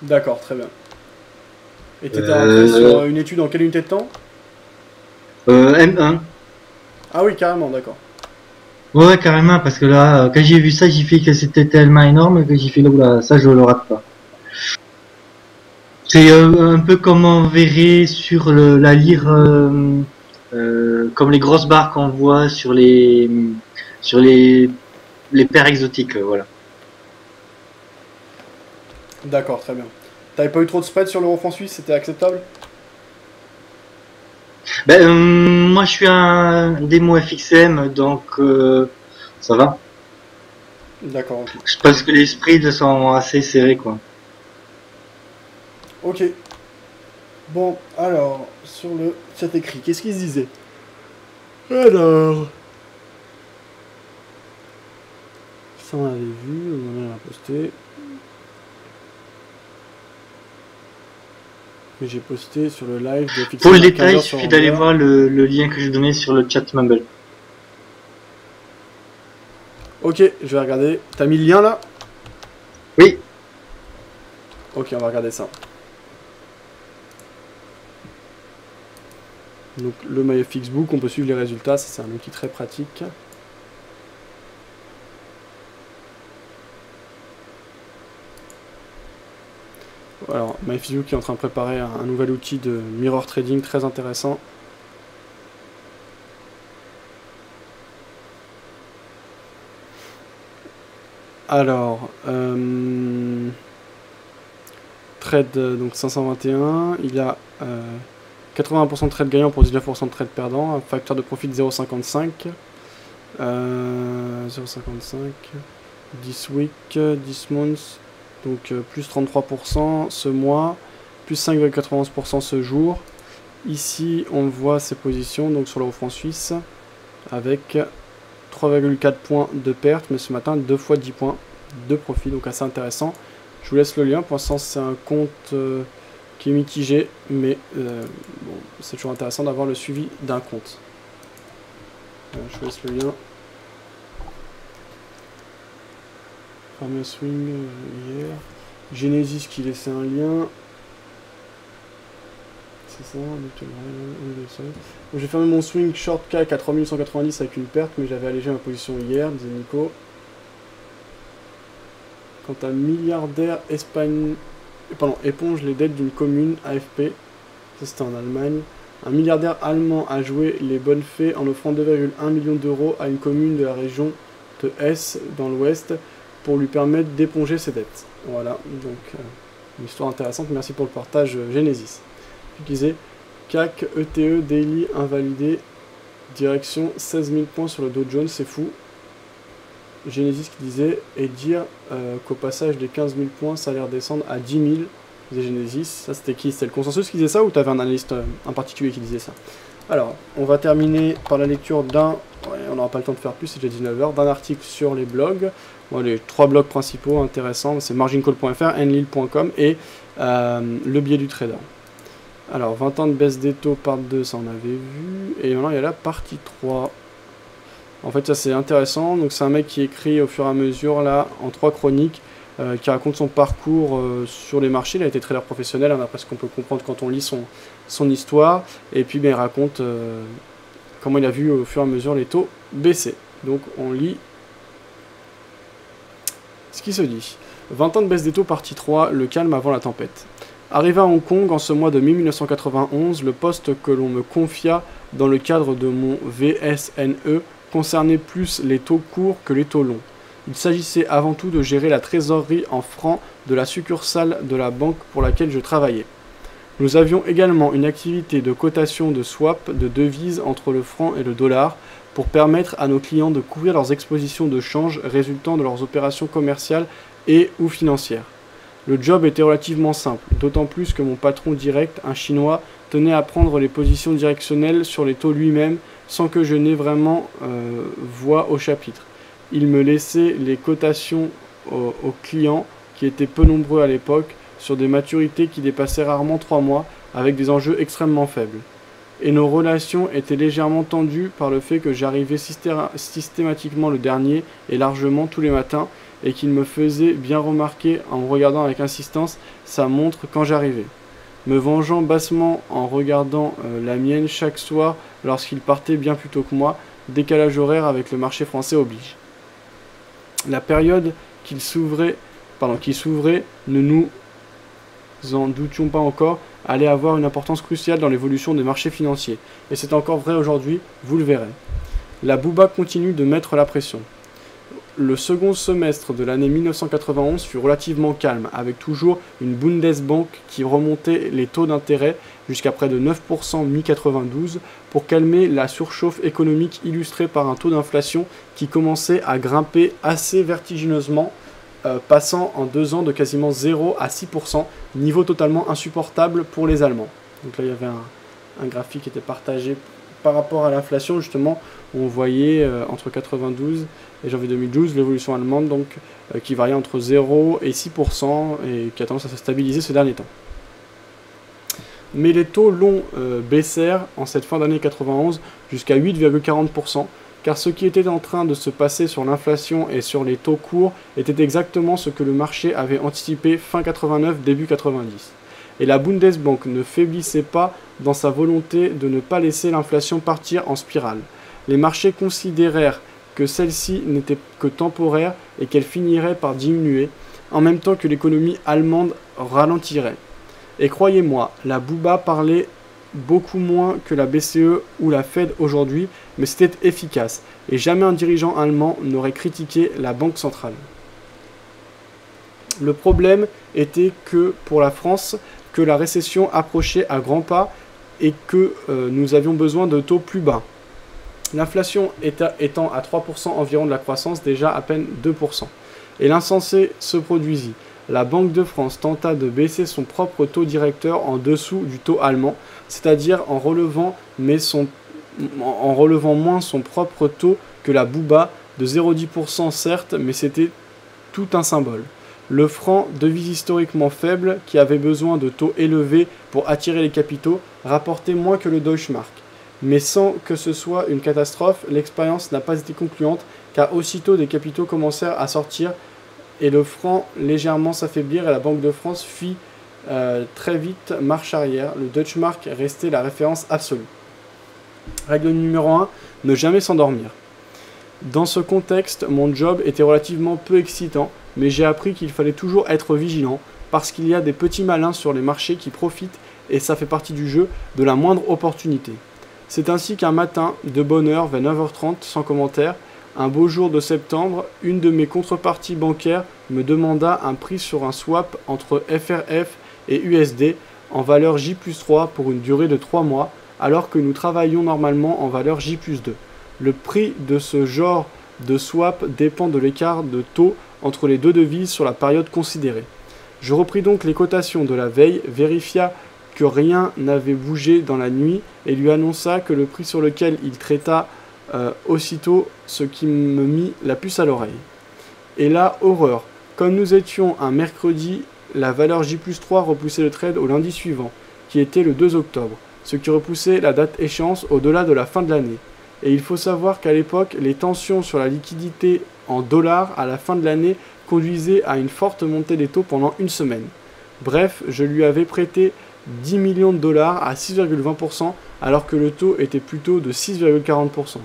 D'accord, très bien. Et t'étais rentré sur une étude en quelle unité de temps? M1. Ah oui, carrément, d'accord. Ouais, carrément, parce que là, quand j'ai vu ça, j'ai fait que c'était tellement énorme que j'ai fait là, ça je le rate pas. C'est un peu comme on verrait sur la lyre, comme les grosses barres qu'on voit sur les paires exotiques, voilà. D'accord, très bien. T'avais pas eu trop de spread sur l'euro franc suisse, c'était acceptable? Ben, moi je suis un démo FXM, donc ça va. D'accord, ok. Je pense que les spreads sont assez serrés, quoi. Ok. Bon, alors, sur le chat écrit, qu'est-ce qu'il se disait? Alors... Ça on avait vu, on a posté. Mais j'ai posté sur le live de Pixel. Pour le détail, il suffit d'aller voir le lien que j'ai donné sur le chat Mumble. Ok, je vais regarder. T'as mis le lien là? Oui. Ok, on va regarder ça. Donc le MyFXBook, on peut suivre les résultats, c'est un outil très pratique. Alors, MyFXBook qui est en train de préparer un nouvel outil de mirror trading très intéressant. Alors, trade donc 521, il y a 80% de trade gagnant pour 19% de trade perdant, un facteur de profit de 0,55, 0,55, 10 week, 10 months, donc plus 33% ce mois, plus 5,91% ce jour. Ici, on voit ses positions donc sur l'euro franc suisse avec 3,4 points de perte, mais ce matin 2 fois 10 points de profit, donc assez intéressant. Je vous laisse le lien, pour l'instant c'est un compte qui est mitigé, mais bon, c'est toujours intéressant d'avoir le suivi d'un compte. Je vous laisse le lien. Farmer Swing hier. Genesis qui laissait un lien. C'est ça, j'ai fermé mon swing short CAC à 3190 avec une perte, mais j'avais allégé ma position hier, disait Nico. Quant à milliardaire éponge les dettes d'une commune, AFP, ça c'était en Allemagne. Un milliardaire allemand a joué les bonnes fées en offrant 2,1 millions d'euros à une commune de la région de Hesse, dans l'ouest, pour lui permettre d'éponger ses dettes. Voilà, donc une histoire intéressante, merci pour le partage Genesis. Je disais, CAC, ETE, Daily, invalidé, direction 16 000 points sur le Dow Jones, c'est fou. Genesis qui disait, et dire qu'au passage des 15 000 points, ça allait redescendre à 10 000, disait Genesis. Ça c'était qui? C'était le consensus qui disait ça ou t'avais un analyste en particulier qui disait ça? Alors, on va terminer par la lecture d'un, on n'aura pas le temps de faire plus, c'est déjà 19 h, d'un article sur les blogs. Bon, les 3 blogs principaux intéressants, c'est margincall.fr, enlil.com et le biais du trader. Alors, 20 ans de baisse des taux, part 2, ça on avait vu. Et maintenant, il y a la partie 3. En fait, ça c'est intéressant. Donc, c'est un mec qui écrit au fur et à mesure, là, en 3 chroniques, qui raconte son parcours sur les marchés. Il a été trader professionnel, hein, d'après ce qu'on peut comprendre quand on lit son histoire. Et puis, ben, il raconte comment il a vu au fur et à mesure les taux baisser. Donc, on lit ce qui se dit. 20 ans de baisse des taux, partie 3, le calme avant la tempête. Arrivé à Hong Kong en ce mois de mai 1991, le poste que l'on me confia dans le cadre de mon VSNE concernait plus les taux courts que les taux longs. Il s'agissait avant tout de gérer la trésorerie en francs de la succursale de la banque pour laquelle je travaillais. Nous avions également une activité de cotation de swap de devises entre le franc et le dollar pour permettre à nos clients de couvrir leurs expositions de change résultant de leurs opérations commerciales et ou financières. Le job était relativement simple, d'autant plus que mon patron direct, un Chinois, tenait à prendre les positions directionnelles sur les taux lui-même sans que je n'aie vraiment voix au chapitre. Il me laissait les cotations aux clients, qui étaient peu nombreux à l'époque, sur des maturités qui dépassaient rarement 3 mois, avec des enjeux extrêmement faibles. Et nos relations étaient légèrement tendues par le fait que j'arrivais systématiquement le dernier et largement tous les matins, et qu'il me faisait bien remarquer en me regardant avec insistance sa montre quand j'arrivais, me vengeant bassement en regardant la mienne chaque soir lorsqu'il partait bien plus tôt que moi, décalage horaire avec le marché français oblige. La période qui s'ouvrait, ne nous en doutions pas encore, allait avoir une importance cruciale dans l'évolution des marchés financiers, et c'est encore vrai aujourd'hui, vous le verrez. La Bouba continue de mettre la pression. Le second semestre de l'année 1991 fut relativement calme, avec toujours une Bundesbank qui remontait les taux d'intérêt jusqu'à près de 9% mi-92 pour calmer la surchauffe économique illustrée par un taux d'inflation qui commençait à grimper assez vertigineusement, passant en 2 ans de quasiment 0 à 6%, niveau totalement insupportable pour les Allemands. Donc là il y avait un graphique qui était partagé par rapport à l'inflation, justement, on voyait entre 92 et janvier 2012 l'évolution allemande donc, qui variait entre 0 et 6% et qui a tendance à se stabiliser ces derniers temps. Mais les taux longs baissèrent en cette fin d'année 91 jusqu'à 8,40%, car ce qui était en train de se passer sur l'inflation et sur les taux courts était exactement ce que le marché avait anticipé fin 89, début 90. Et la Bundesbank ne faiblissait pas dans sa volonté de ne pas laisser l'inflation partir en spirale. Les marchés considérèrent que celle-ci n'était que temporaire et qu'elle finirait par diminuer, en même temps que l'économie allemande ralentirait. Et croyez-moi, la Bouba parlait beaucoup moins que la BCE ou la Fed aujourd'hui, mais c'était efficace, et jamais un dirigeant allemand n'aurait critiqué la Banque centrale. Le problème était que, pour la France, que la récession approchait à grands pas et que nous avions besoin de taux plus bas. L'inflation étant à 3% environ de la croissance, déjà à peine 2%. Et l'insensé se produisit. La Banque de France tenta de baisser son propre taux directeur en dessous du taux allemand, c'est-à-dire en relevant moins son propre taux que la Bouba, de 0,10% certes, mais c'était tout un symbole. Le franc, devise historiquement faible, qui avait besoin de taux élevés pour attirer les capitaux, rapportait moins que le Deutschmark. Mais sans que ce soit une catastrophe, l'expérience n'a pas été concluante, car aussitôt des capitaux commencèrent à sortir et le franc légèrement s'affaiblir et la Banque de France fit très vite marche arrière. Le Deutschmark restait la référence absolue. Règle numéro 1, ne jamais s'endormir. Dans ce contexte, mon job était relativement peu excitant, mais j'ai appris qu'il fallait toujours être vigilant, parce qu'il y a des petits malins sur les marchés qui profitent, et ça fait partie du jeu, de la moindre opportunité. C'est ainsi qu'un matin, de bonne heure, vers 9h30, sans commentaire, un beau jour de septembre, une de mes contreparties bancaires me demanda un prix sur un swap entre FRF et USD en valeur J+3 pour une durée de 3 mois, alors que nous travaillons normalement en valeur J+2. Le prix de ce genre de swap dépend de l'écart de taux entre les deux devises sur la période considérée. Je repris donc les cotations de la veille, vérifia que rien n'avait bougé dans la nuit et lui annonça que le prix sur lequel il traita aussitôt, ce qui me mit la puce à l'oreille. Et là, horreur, comme nous étions un mercredi, la valeur J+3 repoussait le trade au lundi suivant, qui était le 2 octobre, ce qui repoussait la date échéance au-delà de la fin de l'année. Et il faut savoir qu'à l'époque, les tensions sur la liquidité en dollars à la fin de l'année conduisaient à une forte montée des taux pendant une semaine. Bref, je lui avais prêté 10 millions de dollars à 6,20% alors que le taux était plutôt de 6,40%.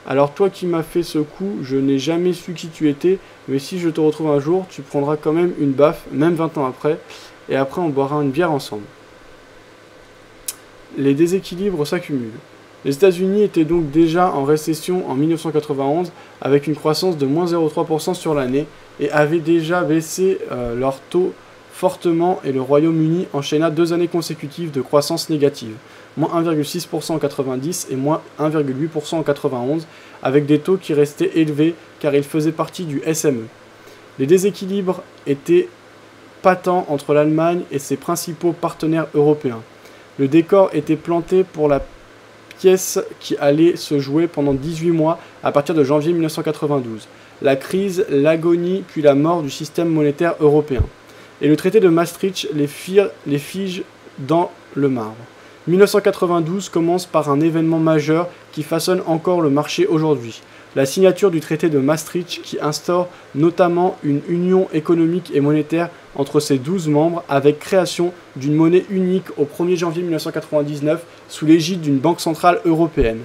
Alors toi qui m'as fait ce coup, je n'ai jamais su qui tu étais, mais si je te retrouve un jour, tu prendras quand même une baffe, même 20 ans après, et après on boira une bière ensemble. Les déséquilibres s'accumulent. Les États-Unis étaient donc déjà en récession en 1991 avec une croissance de moins 0,3% sur l'année et avaient déjà baissé leur taux fortement et le Royaume-Uni enchaîna 2 années consécutives de croissance négative, moins 1,6% en 90 et moins 1,8% en 91, avec des taux qui restaient élevés car ils faisaient partie du SME. Les déséquilibres étaient patents entre l'Allemagne et ses principaux partenaires européens. Le décor était planté pour la pièce qui allait se jouer pendant 18 mois à partir de janvier 1992. La crise, l'agonie puis la mort du système monétaire européen. Et le traité de Maastricht les fige dans le marbre. 1992 commence par un événement majeur qui façonne encore le marché aujourd'hui. La signature du traité de Maastricht qui instaure notamment une union économique et monétaire entre ses 12 membres avec création d'une monnaie unique au 1er janvier 1999 sous l'égide d'une banque centrale européenne.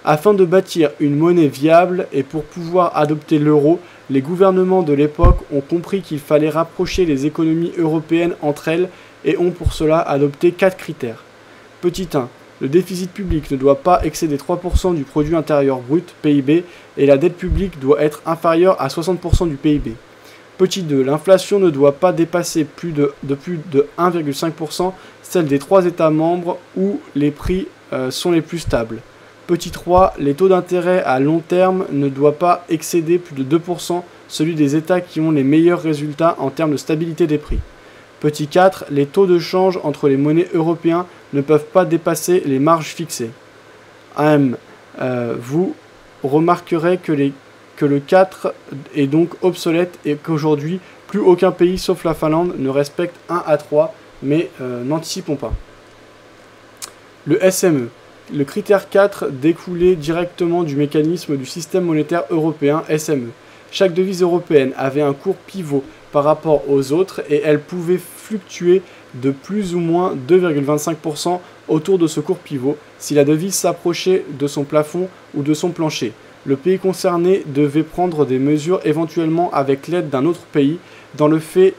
Afin de bâtir une monnaie viable et pour pouvoir adopter l'euro, les gouvernements de l'époque ont compris qu'il fallait rapprocher les économies européennes entre elles et ont pour cela adopté 4 critères. Petit 1. Le déficit public ne doit pas excéder 3% du produit intérieur brut, PIB, et la dette publique doit être inférieure à 60% du PIB. Petit 2. L'inflation ne doit pas dépasser plus de 1,5%, celle des 3 États membres où les prix sont les plus stables. Petit 3. Les taux d'intérêt à long terme ne doivent pas excéder plus de 2%, celui des États qui ont les meilleurs résultats en termes de stabilité des prix. Petit 4. Les taux de change entre les monnaies européennes ne peuvent pas dépasser les marges fixées. AM. Vous remarquerez que le 4 est donc obsolète et qu'aujourd'hui, plus aucun pays sauf la Finlande ne respecte 1 à 3, mais n'anticipons pas. Le SME. Le critère 4 découlait directement du mécanisme du système monétaire européen SME. Chaque devise européenne avait un cours pivot par rapport aux autres et elle pouvait fluctuer de plus ou moins 2,25% autour de ce cours pivot si la devise s'approchait de son plafond ou de son plancher. Le pays concerné devait prendre des mesures éventuellement avec l'aide d'un autre pays. Dans les faits,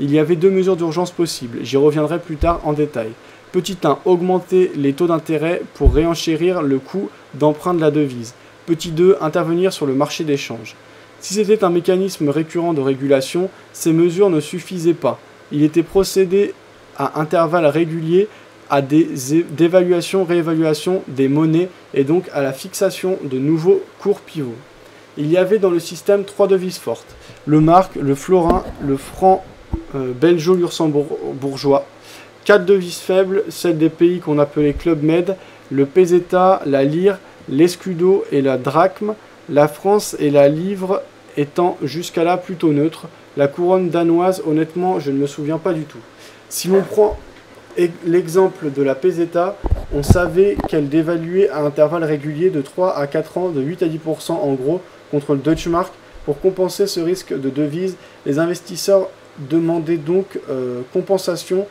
il y avait deux mesures d'urgence possibles. J'y reviendrai plus tard en détail. Petit 1. Augmenter les taux d'intérêt pour réenchérir le coût d'emprunt de la devise. Petit 2. Intervenir sur le marché d'échange. Si c'était un mécanisme récurrent de régulation, ces mesures ne suffisaient pas. Il était procédé à intervalles réguliers à des réévaluations des monnaies et donc à la fixation de nouveaux cours pivots. Il y avait dans le système 3 devises fortes. Le mark, le florin, le franc belgeo-luxembourgeois. 4 devises faibles, celles des pays qu'on appelait Club Med, le peseta, la lire, l'escudo et la drachme, la France et la livre étant jusqu'à là plutôt neutres. La couronne danoise, honnêtement, je ne me souviens pas du tout. Si l'on prend l'exemple de la peseta, on savait qu'elle dévaluait à intervalles réguliers de 3 à 4 ans de 8 à 10% en gros contre le Deutschmark. Pour compenser ce risque de devise, les investisseurs demandaient donc en compensation,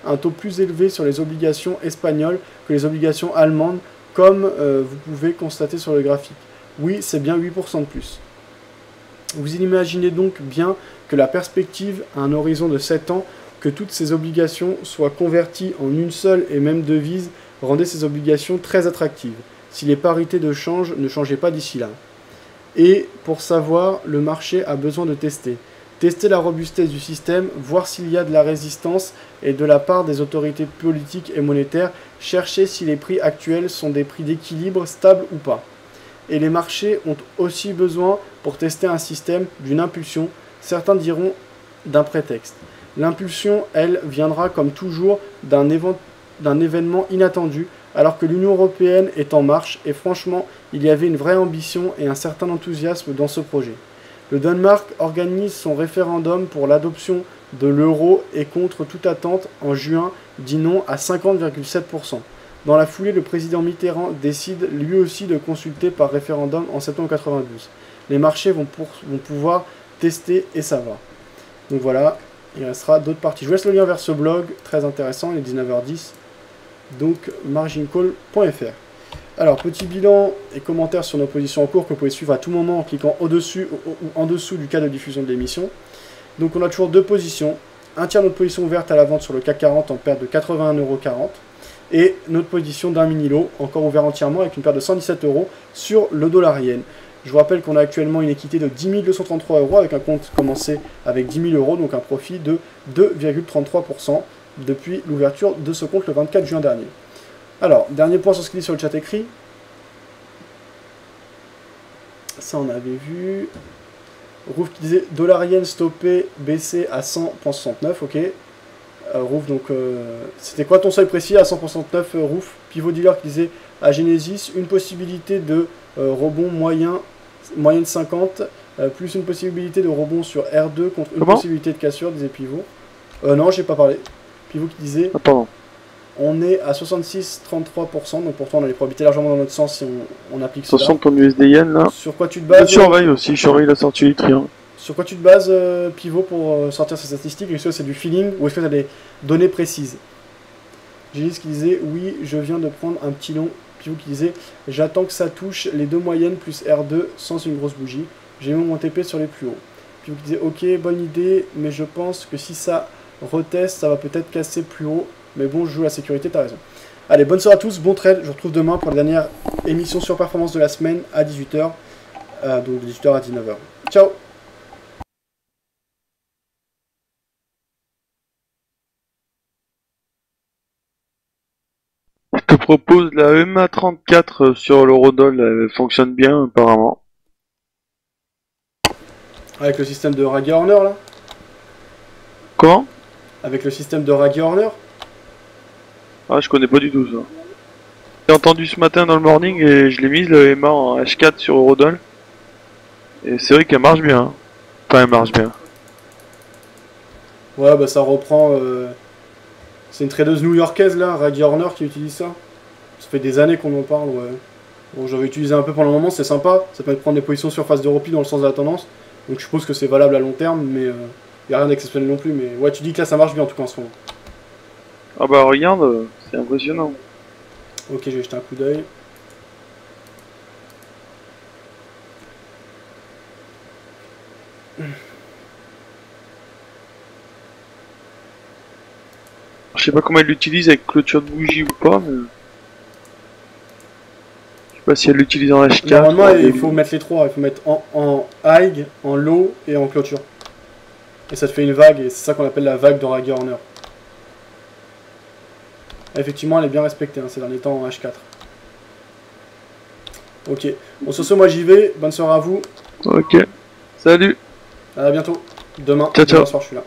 un taux plus élevé sur les obligations espagnoles que les obligations allemandes, comme vous pouvez constater sur le graphique. Oui, c'est bien 8% de plus. Vous imaginez donc bien que la perspective à un horizon de 7 ans, que toutes ces obligations soient converties en une seule et même devise, rendait ces obligations très attractives, si les parités de change ne changeaient pas d'ici là. Et pour savoir, le marché a besoin de tester. Tester la robustesse du système, voir s'il y a de la résistance et de la part des autorités politiques et monétaires, chercher si les prix actuels sont des prix d'équilibre stables ou pas. Et les marchés ont aussi besoin, pour tester un système, d'une impulsion, certains diront d'un prétexte. L'impulsion, elle, viendra comme toujours d'un événement inattendu, alors que l'Union européenne est en marche, et franchement, il y avait une vraie ambition et un certain enthousiasme dans ce projet. Le Danemark organise son référendum pour l'adoption de l'euro et contre toute attente, en juin, dit non à 50,7%. Dans la foulée, le président Mitterrand décide lui aussi de consulter par référendum en septembre 1992. Les marchés vont pouvoir tester et ça va. Donc voilà, il restera d'autres parties. Je vous laisse le lien vers ce blog, très intéressant, il est 19h10. Donc margincall.fr. Alors, petit bilan et commentaires sur nos positions en cours que vous pouvez suivre à tout moment en cliquant au-dessus ou en dessous du cas de diffusion de l'émission. Donc on a toujours deux positions. Un tiers de notre position ouverte à la vente sur le CAC 40 en perte de 81,40 € et notre position d'un mini-lot encore ouvert entièrement avec une perte de 117 € sur le dollar yen. Je vous rappelle qu'on a actuellement une équité de 10 233 € avec un compte commencé avec 10 000 €, donc un profit de 2,33% depuis l'ouverture de ce compte le 24 juin dernier. Alors, dernier point sur ce qu'il dit sur le chat écrit. Ça, on avait vu. Rouf qui disait dollar yen stoppé, baissé à 100,69, ok. Rouf, donc, c'était quoi ton seuil précis à 100,69, Rouf? Pivot dealer qui disait à Genesis, une possibilité de rebond moyenne 50, plus une possibilité de rebond sur R2 contre une possibilité de cassure, disait Pivot. Non, j'ai pas parlé. Pivot qui disait. Ah, pardon. On est à 66,33%, donc pourtant on a les probabilités largement dans notre sens si on applique cela. Attention ton USD yen là. Sur quoi tu te bases? Je surveille aussi, je surveille la sortie du triangle. Sur quoi tu te bases, Pivot, pour sortir ces statistiques? Est-ce que c'est du feeling ou est-ce que tu as des données précises? J'ai dit ce qui disait, oui, je viens de prendre un petit long. Pivot qui disait, j'attends que ça touche les deux moyennes plus R2 sans une grosse bougie. J'ai mis mon TP sur les plus hauts. Pivot qui disait, ok, bonne idée, mais je pense que si ça reteste, ça va peut-être casser plus haut. Mais bon, je joue la sécurité, t'as raison. Allez, bonne soirée à tous, bon trade. Je vous retrouve demain pour la dernière émission sur performance de la semaine à 18h. Donc de 18h à 19h. Ciao! Je te propose la EMA34 sur l'eurodoll, elle fonctionne bien apparemment. Avec le système de Raggy Horner là? Comment? Avec le système de Raggy Horner? Ah, je connais pas du tout ça. J'ai entendu ce matin dans le morning et je l'ai mise le MA en H4 sur Eurodol. Et c'est vrai qu'elle marche bien. Hein. Enfin, elle marche bien. Ouais, bah ça reprend. C'est une tradeuse new-yorkaise là, Raggy Horner, qui utilise ça. Ça fait des années qu'on en parle, ouais. Bon, j'avais utilisé un peu pendant le moment, c'est sympa. Ça permet de prendre des positions sur face de repli dans le sens de la tendance. Donc je suppose que c'est valable à long terme, mais y a rien d'exceptionnel non plus. Mais ouais, tu dis que là ça marche bien en tout cas en ce moment. Ah bah regarde, c'est impressionnant. Ok, je vais jeter un coup d'œil. Je sais pas comment elle l'utilise avec clôture de bougie ou pas, mais... Je sais pas si elle l'utilise en H4. Normalement, il faut mettre les trois. Il faut mettre en high, en low et en clôture. Et ça te fait une vague, et c'est ça qu'on appelle la vague de Raggy Horner. Effectivement, elle est bien respectée, hein, ces derniers temps en H4. Ok. Bon, sur ce, moi j'y vais. Bonne soirée à vous. Ok. Salut. À bientôt. Demain. Ciao, ciao. Demain soir, je suis là.